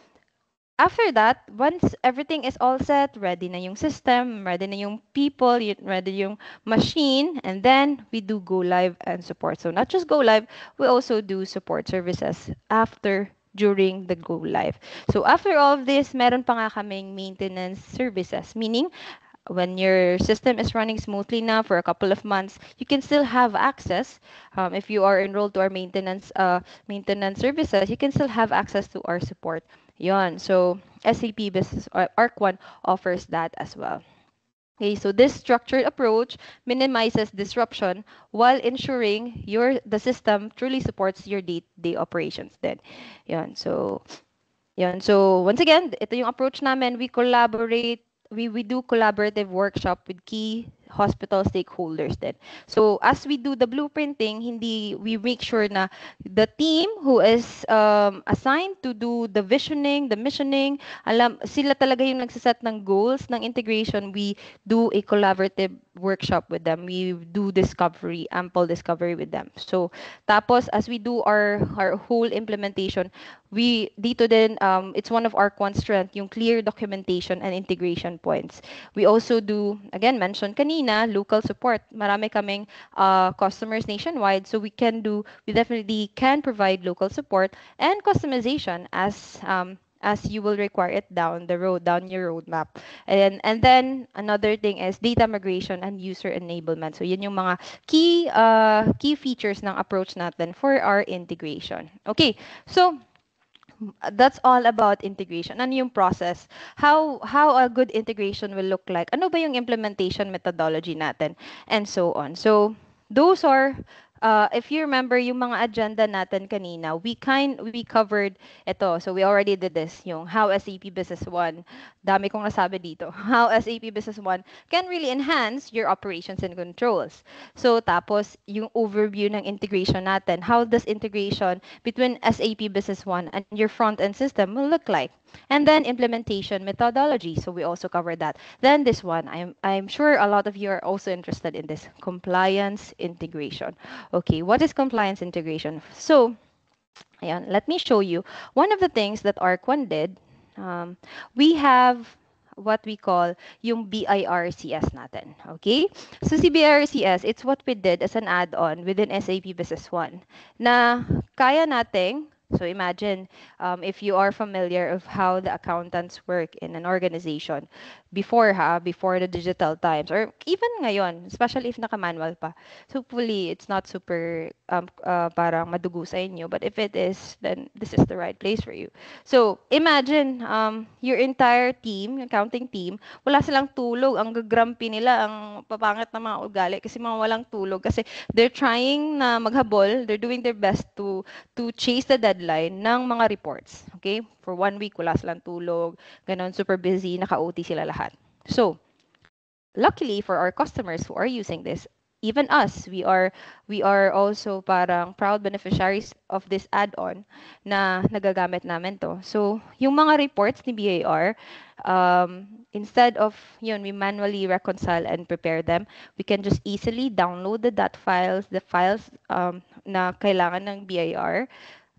after that, once everything is all set, ready na yung system, ready na yung people, ready yung machine, and then we do go live and support. So not just go live, we also do support services after during the go live. So after all of this, meron pa nga kaming maintenance services, meaning when your system is running smoothly now for a couple of months, you can still have access. If you are enrolled to our maintenance services, you can still have access to our support. Yon. So SAP Business or Arc One offers that as well. Okay, so this structured approach minimizes disruption while ensuring the system truly supports your day-to-day operations then. Yon. So once again, ito yung approach namin. We do collaborative workshop with key hospital stakeholders din. So as we do the blueprinting, hindi we make sure na the team who is assigned to do the visioning, the missioning, alam sila talaga yung nagsiset ng goals ng integration. We do a collaborative workshop with them. We do discovery, ample discovery with them. So tapos as we do our whole implementation, we dito din it's one of our strength yung clear documentation and integration points. We also do, again mentioned kanina, local support. Marami kaming customers nationwide, so we definitely can provide local support and customization as you will require it down the road, down your roadmap. And then another thing is data migration and user enablement. So yun yung mga key features ng approach natin for our integration. Okay, so that's all about integration. Ano yung process? How a good integration will look like? Ano ba yung implementation methodology natin? And so on. So those are if you remember yung mga agenda natin kanina, we covered ito. So we already did this, yung how SAP Business One. Dami kong nasabi dito. How SAP Business One can really enhance your operations and controls. So tapos yung overview ng integration natin. How does integration between SAP Business One and your front-end system will look like? And then implementation methodology. So we also covered that. Then this one, I'm sure a lot of you are also interested in this compliance integration. Okay, what is compliance integration? So, ayan, let me show you. One of the things that ARC1 did, we have what we call yung BIRCS natin. Okay? So si BIRCS, it's what we did as an add-on within SAP Business One na kaya nating. So imagine if you are familiar of how the accountants work in an organization before the digital times or even ngayon, especially if naka-manual pa. So hopefully it's not super parang madugo sa inyo, but if it is, then this is the right place for you. So imagine your entire team, accounting team, wala silang tulog, ang gagrampi nila, ang papangit na mga ugali kasi mga walang tulog kasi they're trying na maghabol, they're doing their best to chase the deadline ng mga reports. Okay? For 1 week, wala silang tulog, ganon, super busy, naka-OT sila lahat. So, luckily for our customers who are using this, even us, we are also parang proud beneficiaries of this add-on na nagagamit namin to. So, yung mga reports ni BAR, instead of yun, we manually reconcile and prepare them, we can just easily download the files na kailangan ng BAR,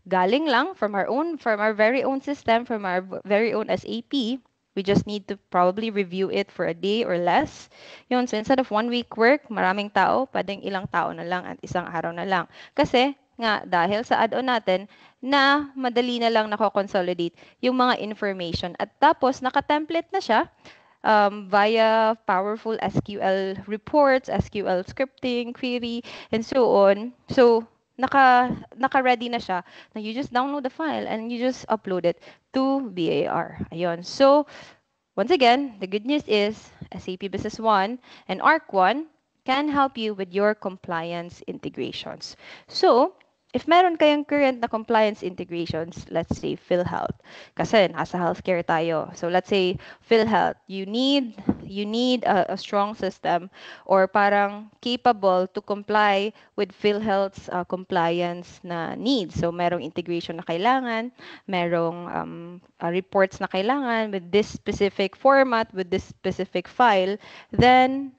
galing lang from our very own system, from our very own SAP. We just need to probably review it for a day or less. Yun, so instead of 1 week work, maraming tao, pwedeng ilang tao na lang at isang araw na lang. Kasi nga, dahil sa add-on natin, na madali na lang nako-consolidate yung mga information. At tapos, naka-template na siya via powerful SQL reports, SQL scripting, query, and so on. So, naka-ready na siya na you just download the file and you just upload it to BAR. Ayun. So, once again, the good news is SAP Business One and ARC1 can help you with your compliance integrations. So, if meron kayong current na compliance integrations, let's say PhilHealth, kasi nasa healthcare tayo. So let's say PhilHealth, you need a strong system or parang capable to comply with PhilHealth's compliance na needs. So merong integration na kailangan, merong reports na kailangan with this specific format, with this specific file, then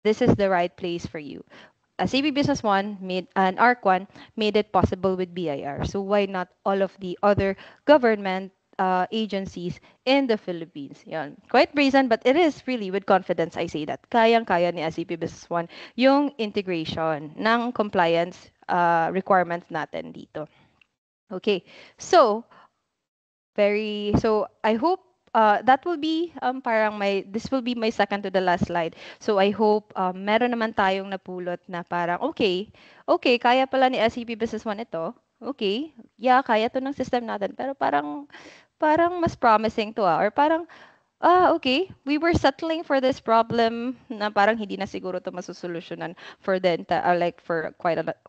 this is the right place for you. SAP Business One and ARC1 made it possible with BIR. So why not all of the other government agencies in the Philippines? Yan. Quite brazen, but it is really with confidence I say that. Kayang-kaya ni SAP Business One yung integration ng compliance requirements natin dito. Okay. So I hope that will be this will be my second to the last slide. So I hope meron naman tayong napulot na parang okay, kaya pala ni SAP Business One ito. Okay, yeah, kaya to ng system natin. Pero parang mas promising to or parang okay, we were settling for this problem na parang hindi na siguro to masusolusyonan for like for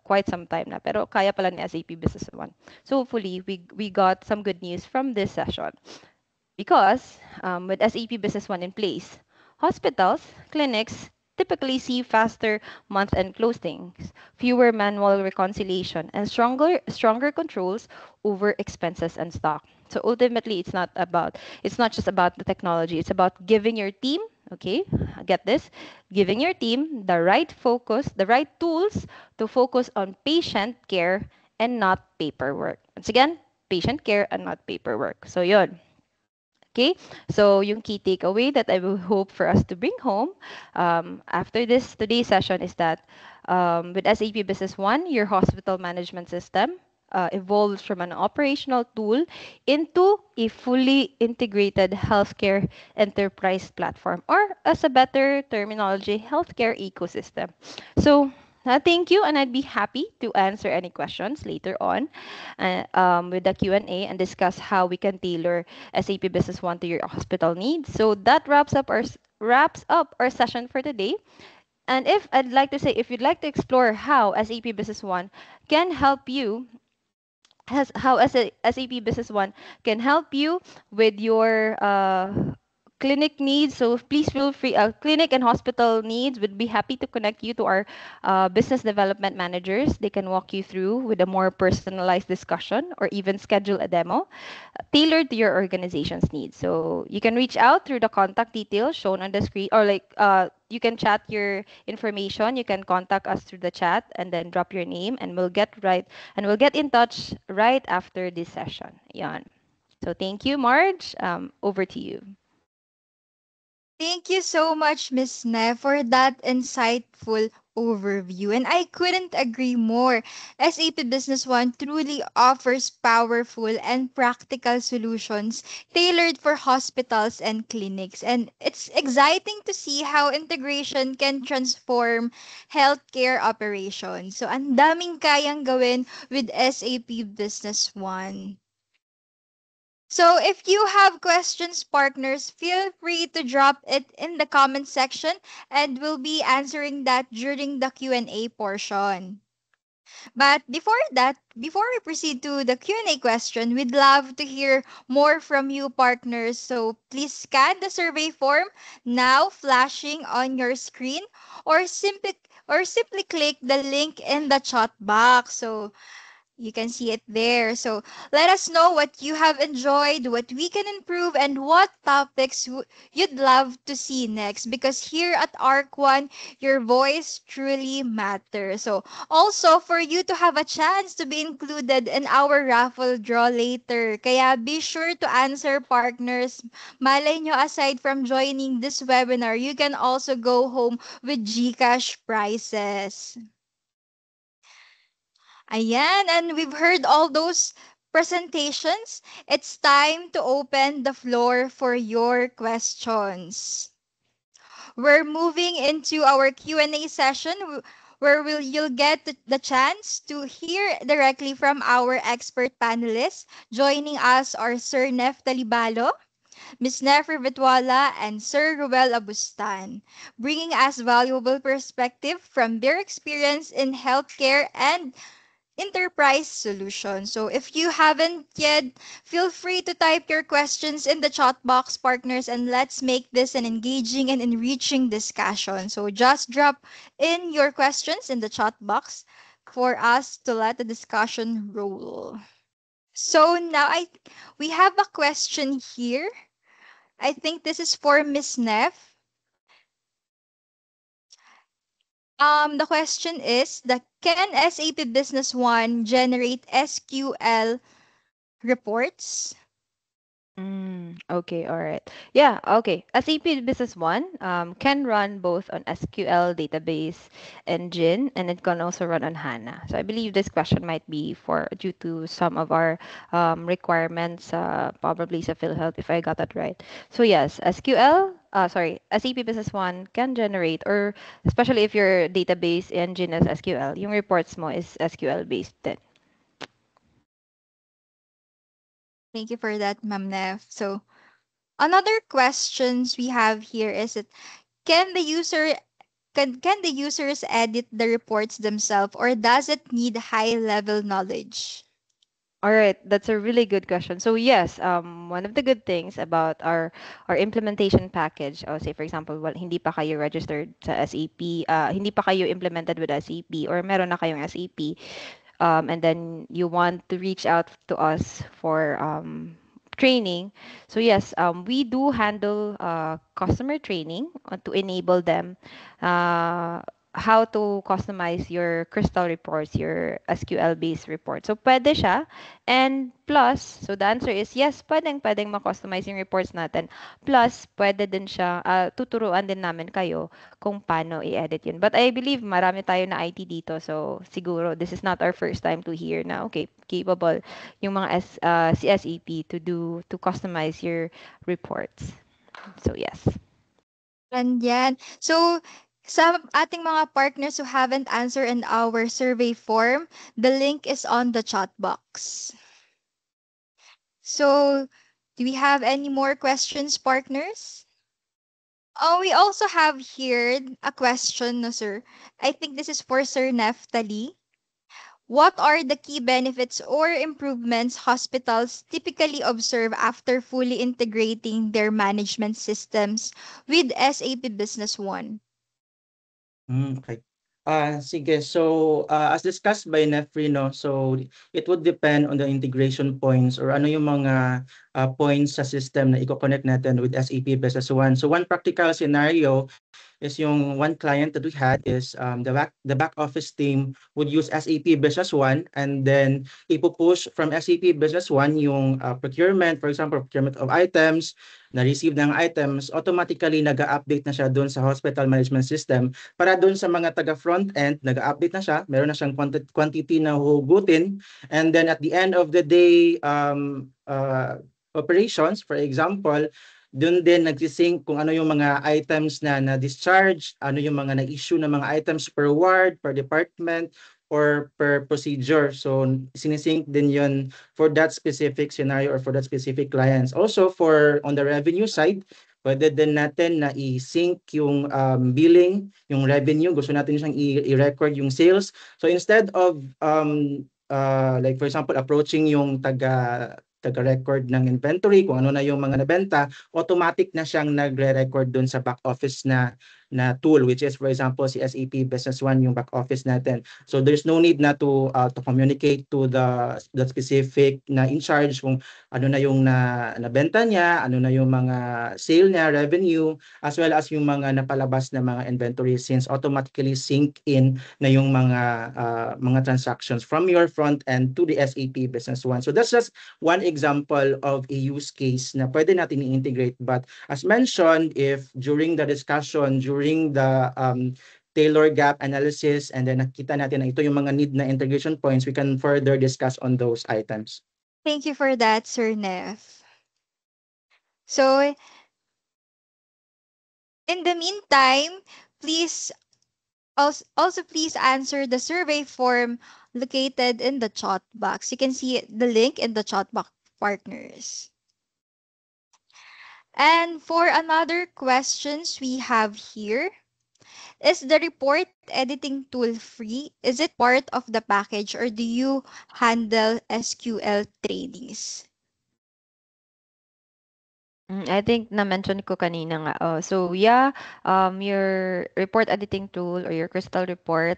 quite some time na. Pero kaya pala ni SAP Business One. So hopefully we got some good news from this session. Because with SAP Business One in place, hospitals, clinics typically see faster month-end closings, fewer manual reconciliation, and stronger controls over expenses and stock. So ultimately, it's not just about the technology. It's about giving your team, okay, get this, giving your team the right focus, the right tools to focus on patient care and not paperwork. Once again, patient care and not paperwork. So yun. Okay, so yung key takeaway that I will hope for us to bring home after this today's session is that with SAP Business One, your hospital management system evolves from an operational tool into a fully integrated healthcare enterprise platform, or as a better terminology, healthcare ecosystem. So thank you, and I'd be happy to answer any questions later on with the Q&A and discuss how we can tailor SAP Business One to your hospital needs. So that wraps up our session for today. And if you'd like to explore how SAP Business One can help you has how SAP Business One can help you with your clinic needs. So please feel free, clinic and hospital needs. Would be happy to connect you to our business development managers. They can walk you through with a more personalized discussion or even schedule a demo tailored to your organization's needs. So you can reach out through the contact details shown on the screen, or you can chat your information. You can contact us through the chat and then drop your name, and we'll get in touch right after this session. Yan. So thank you, Marge. Over to you. Thank you so much, Miss Ne, for that insightful overview. And I couldn't agree more. SAP Business One truly offers powerful and practical solutions tailored for hospitals and clinics. And it's exciting to see how integration can transform healthcare operations. So, ang daming kayang gawin with SAP Business One. So if you have questions, partners, feel free to drop it in the comment section and we'll be answering that during the Q&A portion. But before we proceed to the Q&A question, we'd love to hear more from you, partners. So please scan the survey form now flashing on your screen, or simply click the link in the chat box. So you can see it there. So let us know what you have enjoyed, what we can improve, and what topics you'd love to see next. Because here at Arc One, your voice truly matters. So also for you to have a chance to be included in our raffle draw later. Kaya be sure to answer, partners. Malay nyo, aside from joining this webinar, you can also go home with GCash prizes. Ayan, and we've heard all those presentations. It's time to open the floor for your questions. We're moving into our Q&A session where you'll get the chance to hear directly from our expert panelists. Joining us are Sir Nef Talibalo, Ms. Nefri Vitwala, and Sir Ruel Abustan, bringing us valuable perspective from their experience in healthcare and enterprise solution. So if you haven't yet, feel free to type your questions in the chat box, partners, and let's make this an engaging and enriching discussion. So just drop in your questions in the chat box for us to let the discussion roll. So now we have a question here. I think this is for Miss Neff. The question is can SAP Business One generate SQL reports? Okay, all right. Yeah, okay. SAP Business One can run both on SQL database engine, and it can also run on HANA. So I believe this question might be for due to some of our requirements, probably sa PhilHealth, if I got that right. So yes, SAP Business One can generate, or especially if your database engine is SQL, yung reports mo is SQL based then. Thank you for that, Ma'am Neff. So another questions we have here is that can the user can the users edit the reports themselves, or does it need high level knowledge? All right, that's a really good question. So yes, one of the good things about our implementation package, say for example, well, hindi pa kayo registered sa SAP, hindi pa kayo implemented with SAP, or meron na kayong SAP, and then you want to reach out to us for training. So yes, we do handle customer training to enable them uh, how to customize your crystal reports, your SQL-based report. So pwede siya. And plus, so the answer is yes, pwedeng ma-customize yung reports natin. Plus, pwede din siya, tuturuan din namin kayo kung paano i-edit yun. But I believe marami tayo na IT dito. So siguro, this is not our first time to hear na, okay, capable yung mga CSEP to customize your reports. So yes. And yan. So, sa ating mga partners who haven't answered in our survey form, the link is on the chat box. So, do we have any more questions, partners? Oh, we also have here a question, no, sir. I think this is for Sir Neftali. What are the key benefits or improvements hospitals typically observe after fully integrating their management systems with SAP Business One? Okay. Sige. So, as discussed by Nefri, no, so it would depend on the integration points or ano yung mga points sa system na i-connect natin with SAP Business One. So, one practical scenario is yung one client that we had is the back office team would use SAP Business One and then ipupush from SAP Business One yung procurement, for example, procurement of items, na-receive ng items, automatically nag-update na siya doon sa hospital management system para doon sa mga taga front end, nag-update na siya, meron na siyang quantity na hugutin, and then at the end of the day, operations, for example, doon din nagsisync kung ano yung mga items na na-discharge, ano yung mga na-issue na mga items per ward, per department, or per procedure. So, sinisync din yun for that specific scenario or for that specific clients. Also, for on the revenue side, pwede din natin na i-sync yung billing, yung revenue. Gusto natin siyang i-record yung sales. So, instead of like for example, approaching yung taga-record ng inventory, kung ano na yung mga nabenta, automatic na siyang nagre-record doon sa back office na tool, which is for example si SAP Business One yung back office natin. So there's no need na to communicate to the specific na in charge kung ano na yung nabenta niya, ano na yung mga sale niya, revenue, as well as yung mga napalabas na mga inventory since automatically sync in na yung mga transactions from your front end to the SAP Business One. So that's just one example of a use case na pwede natin i-integrate. But as mentioned, if during the discussion, during the tailor gap analysis, and then nakita natin na ito yung mga need na integration points, we can further discuss on those items. Thank you for that, Sir Neff. So, in the meantime, please also please answer the survey form located in the chat box. You can see the link in the chat box, partners. And for another questions we have here, is the report editing tool free? Is it part of the package or do you handle SQL trainings? I think na-mention ko kanina nga. So yeah, your report editing tool or your Crystal report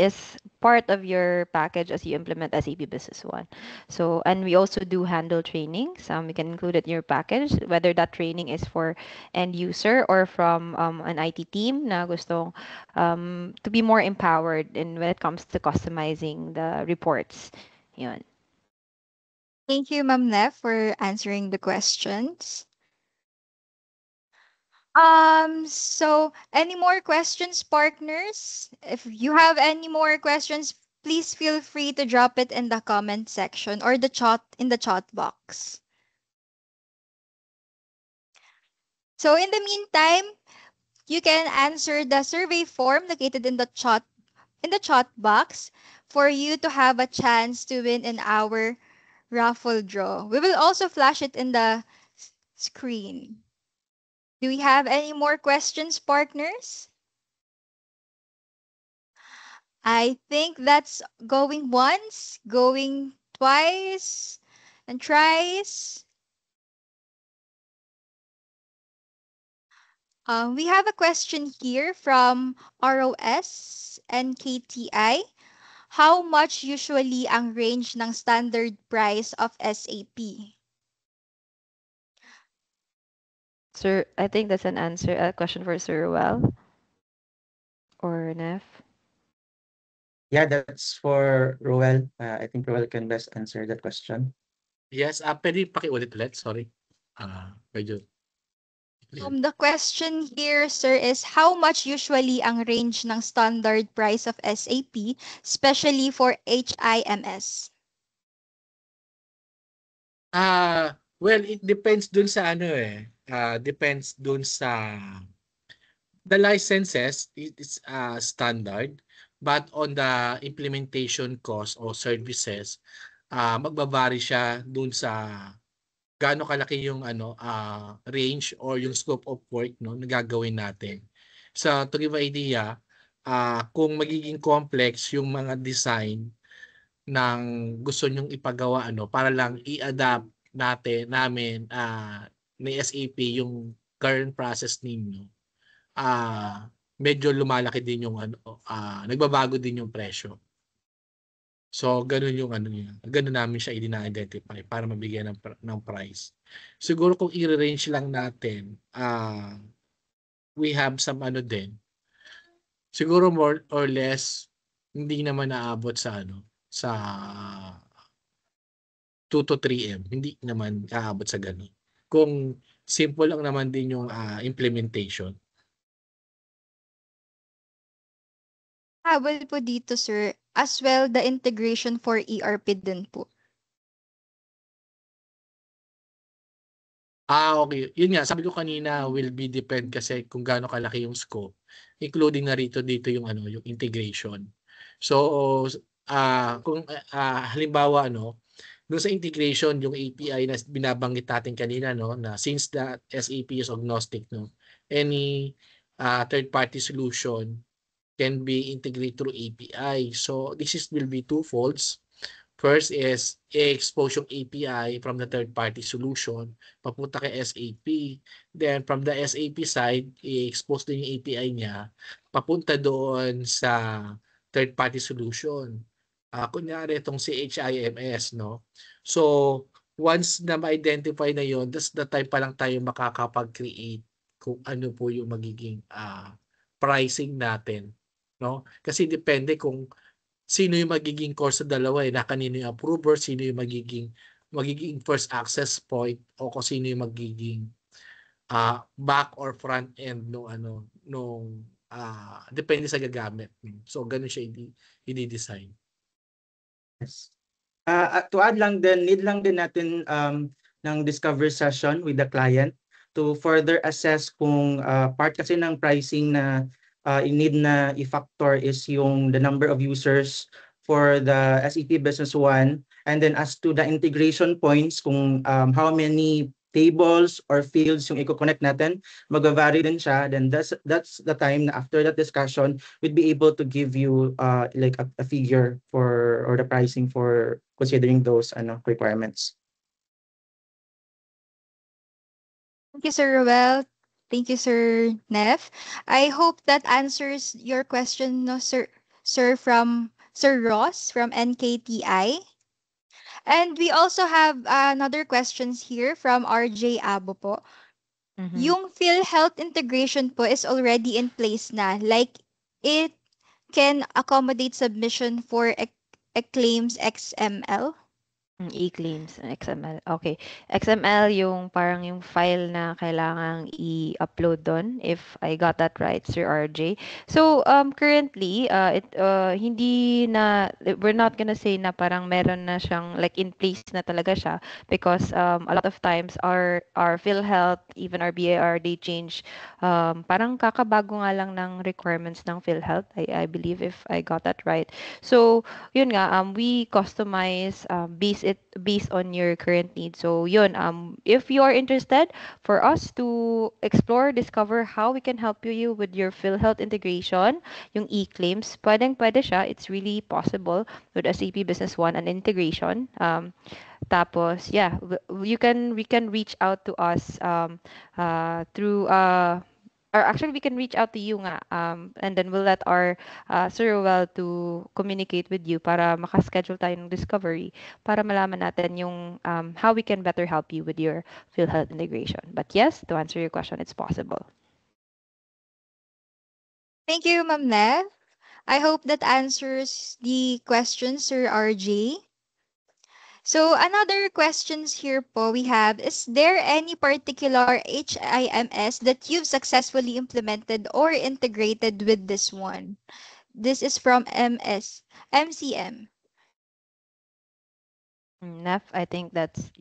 is part of your package as you implement SAP Business One. So, and we also do handle trainings. We can include it in your package, whether that training is for end user or from an IT team na gustong to be more empowered in when it comes to customizing the reports. Yun. Thank you, Ma'am Neff, for answering the questions. So any more questions, partners? If you have any more questions, please feel free to drop it in the comment section or the chat in the chat box. So in the meantime, you can answer the survey form located in the chat box for you to have a chance to win in our raffle draw. We will also flash it in the screen. Do we have any more questions, partners? I think that's going once, going twice and thrice. We have a question here from ROS and KTI. How much usually ang range ng standard price of SAP? Sir, I think that's a question for Sir Well or Nef. Yeah, that's for Roel. I think Roel can best answer that question. Yes, pwede pakiulit ulit, sorry. Medyo The question here, sir, is how much usually ang range ng standard price of SAP, especially for HIMS? well, it depends dun sa ano depends dun sa the licenses is standard, but on the implementation cost or services, magbabari siya dun sa gaano kalaki yung range or yung scope of work no na gagawin natin. So to give idea, kung magiging complex yung mga design ng gusto nyong ipagawa para lang i-adapt namin ni SAP yung current process ninyo, medyo lumalaki din yung nagbabago din yung presyo. So ganun yung ganun namin siya i-identify para mabigyan ng price. Siguro kung i-range lang natin, we have some din. Siguro more or less hindi naman naabot sa sa 2 to 3M. Hindi naman aabot sa ganun. Kung simple lang naman din yung implementation. Habol po dito, sir, as well the integration for ERP din po. Okay. Yun nga, sabi ko kanina will be depend kasi kung gaano kalaki yung scope, including na dito yung yung integration. So kung halimbawa doon sa integration yung API na binabanggit natin kanina na since the SAP is agnostic any third party solution can be integrated through API. So this will be two folds. First is i-expose yung API from the third-party solution papunta kay SAP. Then from the SAP side, i-expose din yung API niya papunta doon sa third-party solution. Kunyari itong si HIMS, no? So, once na ma-identify na yon, that's the time pa lang tayo makakapag-create kung ano po yung magiging pricing natin, no? Kasi depende kung sino yung magiging core sa dalawa na kanino yung approver, sino yung magiging first access point o kung sino yung magiging back or front end nung depende sa gagamit. So ganun siya i-design. Yes. To add lang din, need lang din natin ng discovery session with the client to further assess kung part kasi ng pricing na i-need na i-factor is yung the number of users for the SAP Business One, and then as to the integration points, kung how many tables or fields yung i-connect natin, mag-vary din siya. Then that's the time na after that discussion, we'd be able to give you like a figure for or the pricing for considering those requirements. Thank you, Sir Ruel. Thank you, Sir Neff. I hope that answers your question, no, sir, from Sir Ross from NKTI. And we also have another questions here from RJ Abo po. Mhm. Yung PhilHealth integration po is already in place na. Like, it can accommodate submission for claims XML. E-claims, XML. Okay. XML yung parang yung file na kailangang i-upload doon, if I got that right, Sir RJ. So, currently, hindi na, we're not gonna say na parang meron na siyang, like, in place na talaga siya, because a lot of times our PhilHealth, even our BAR, they change, parang kakabago nga lang ng requirements ng PhilHealth, I believe, if I got that right. So, yun nga, we customize based it based on your current needs. So yun, if you are interested for us to explore, discover how we can help you with your PhilHealth integration, yung e-claims, pwede siya. It's really possible with SAP Business One and integration. Tapos, yeah, we can reach out to us through or actually we can reach out to you nga, and then we'll let our Sir Ruel to communicate with you para makaschedule tayo ng discovery para malaman natin yung how we can better help you with your PhilHealth integration. But yes, to answer your question, it's possible. Thank you, Ma'am Nev. I hope that answers the question, Sir RJ. So another questions here po we have, is there any particular HIMS that you've successfully implemented or integrated with this one? This is from MCM. Nef, I think that's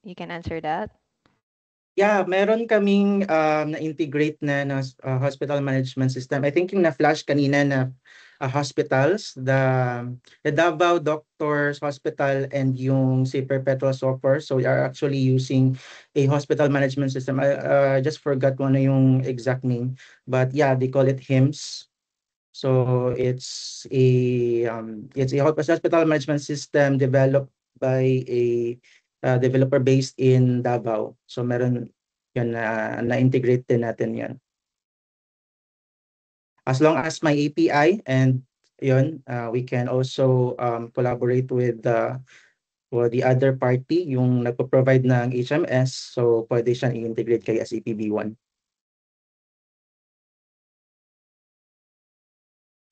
you can answer that. Yeah, meron kaming na-integrate na hospital management system. I think yung na-flash kanina na hospitals, the Davao Doctors Hospital and yung si Perpetual Software. So we are actually using a hospital management system. I just forgot kung ano yung exact name. But yeah, they call it HIMSS. So it's a hospital management system developed by a developer based in Davao. So meron yun na-integrate din natin yun. As long as may API and yun, we can also collaborate with the other party, yung nagpo-provide ng HMS. So pwede siyang i-integrate kay SAP B1.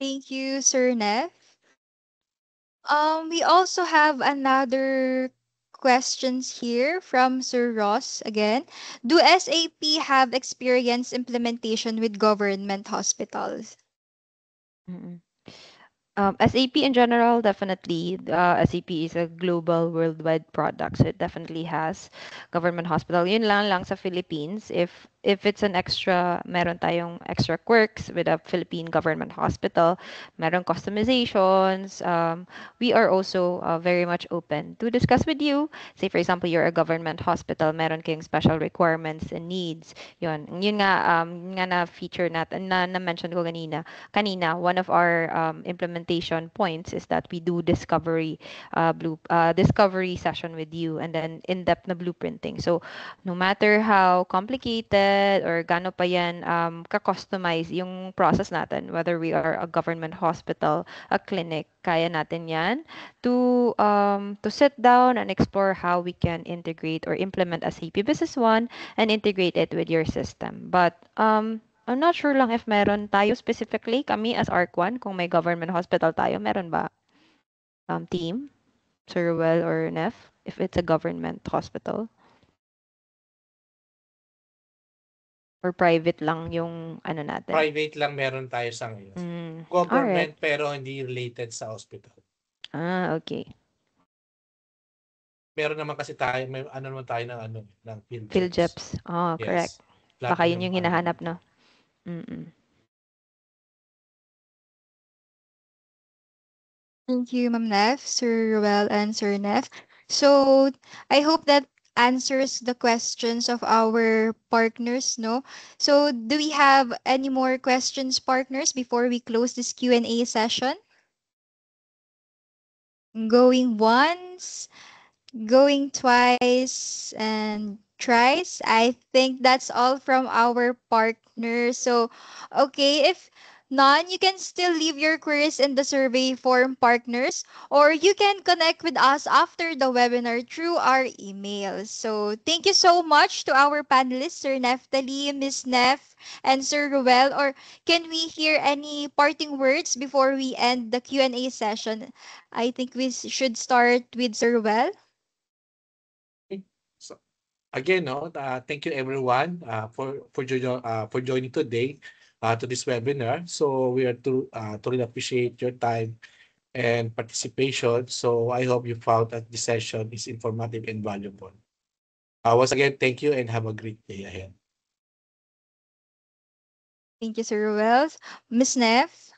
Thank you, Sir Nev. We also have another questions here from Sir Ross again. Do SAP have experience implementation with government hospitals? Mm-mm. SAP in general, definitely. SAP is a global, worldwide product, so it definitely has government hospital. Yun lang sa Philippines. If it's an extra, meron tayong extra quirks with a Philippine government hospital, meron customizations. We are also very much open to discuss with you. Say, for example, you're a government hospital, meron kayong special requirements and needs. Yun nga na feature natin, na mention ko kanina, one of our implementation points is that we do discovery session with you and then in-depth na blueprinting. So no matter how complicated or gaano pa yan ka-customize yung process natin, whether we are a government hospital, a clinic, kaya natin yan to sit down and explore how we can integrate or implement SAP Business One and integrate it with your system. But I'm not sure lang if meron tayo specifically, kami as ARC1, kung may government hospital tayo, meron ba team, Sir Ruel or Nef, if it's a government hospital? Or private lang yung ano natin? Private lang meron tayo sa ngayon. Alright. Government pero hindi related sa hospital. Okay. Meron naman kasi tayo, may ano naman tayo ng PhilJeps. PhilJeps. Correct. Yes. Baka yun yung hinahanap, no? Thank you, Ma'am Nef, Sir Ruel, and Sir Nef. So I hope that answers the questions of our partners, no? So do we have any more questions, partners, before we close this Q&A session? Going once, going twice, and thrice. I think that's all from our partners. So, okay, if none, you can still leave your queries in the survey form, partners, or you can connect with us after the webinar through our email. So, thank you so much to our panelists, Sir Neftali, Miss Nef, and Sir Ruel. Or can we hear any parting words before we end the Q&A session? I think we should start with Sir Ruel. So, again, thank you everyone for joining today to this webinar. So we are truly appreciate your time and participation. So I hope you found that this session is informative and valuable. Once again, thank you and have a great day ahead. Thank you, Sir Ruel. Miss Nef?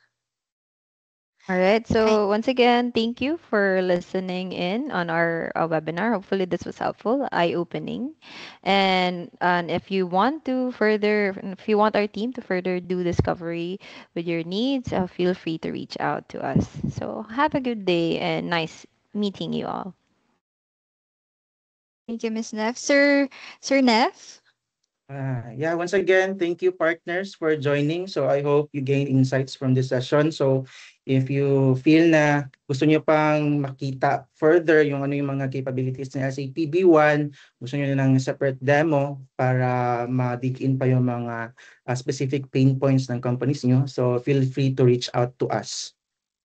All right. I, So once again, thank you for listening in on our webinar. Hopefully, this was helpful, eye-opening. And if you want to further, if you want our team to further do discovery with your needs, feel free to reach out to us. So have a good day and nice meeting you all. thank you, Miss Neff. Sir Neff? Yeah, once again, thank you partners for joining. So I hope you gain insights from this session. So if you feel na gusto niyo pang makita further yung ano yung mga capabilities ng SAP B1, gusto niyo ng separate demo para ma-dig in pa yung mga specific pain points ng companies niyo. So feel free to reach out to us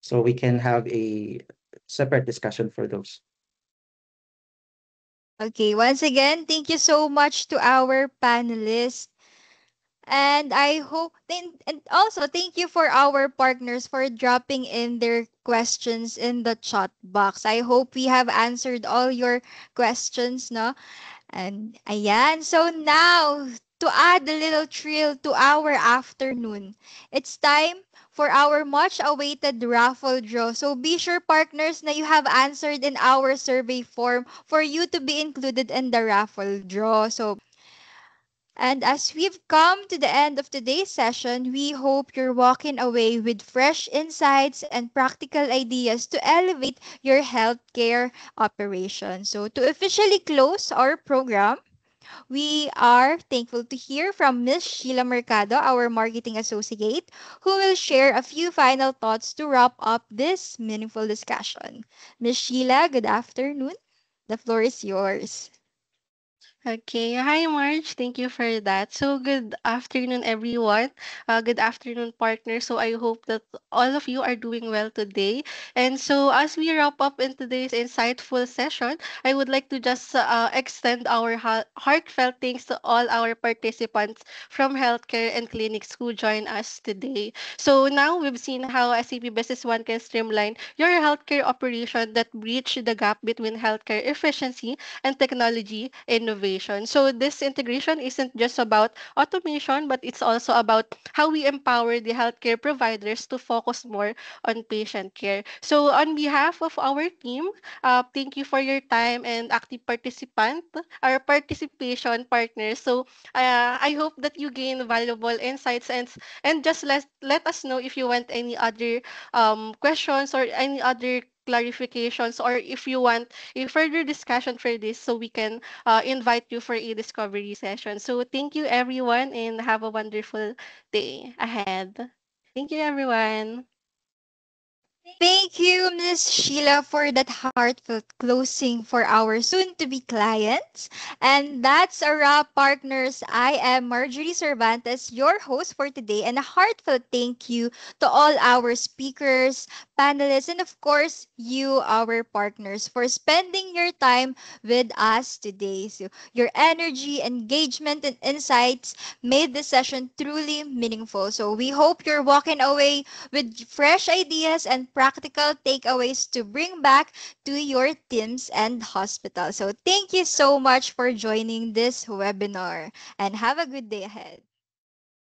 so we can have a separate discussion for those. Okay, once again, thank you so much to our panelists. And I hope, and also thank you for our partners for dropping in their questions in the chat box. I hope we have answered all your questions, no? And ayan, so now to add a little thrill to our afternoon, it's time for our much awaited raffle draw. So be sure partners na you have answered in our survey form for you to be included in the raffle draw. So and as we've come to the end of today's session, we hope you're walking away with fresh insights and practical ideas to elevate your healthcare operation. So to officially close our program, we are thankful to hear from Ms. Sheila Mercado, our marketing associate, who will share a few final thoughts to wrap up this meaningful discussion. Ms. Sheila, good afternoon. The floor is yours. Okay. Hi, Marge. Thank you for that. So, good afternoon, everyone. Good afternoon, partners. So, I hope that all of you are doing well today. And so, as we wrap up in today's insightful session, I would like to just extend our heartfelt thanks to all our participants from healthcare and clinics who join us today. So, now we've seen how SAP Business One can streamline your healthcare operation that bridge the gap between healthcare efficiency and technology innovation. So this integration isn't just about automation, but it's also about how we empower the healthcare providers to focus more on patient care. So on behalf of our team, thank you for your time and active our participation partners. So I hope that you gain valuable insights and just let us know if you want any other questions or any other clarifications, or if you want a further discussion for this, so we can invite you for a discovery session. So thank you everyone and have a wonderful day ahead. Thank you everyone. Thank you, Miss Sheila, for that heartfelt closing for our soon-to-be clients. And that's a wrap, partners. I am Marjorie Cervantes, your host for today, and a heartfelt thank you to all our speakers, panelists, and of course, you, our partners, for spending your time with us today. So, your energy, engagement, and insights made this session truly meaningful. So, we hope you're walking away with fresh ideas and practical takeaways to bring back to your teams and hospitals. So thank you so much for joining this webinar and have a good day ahead.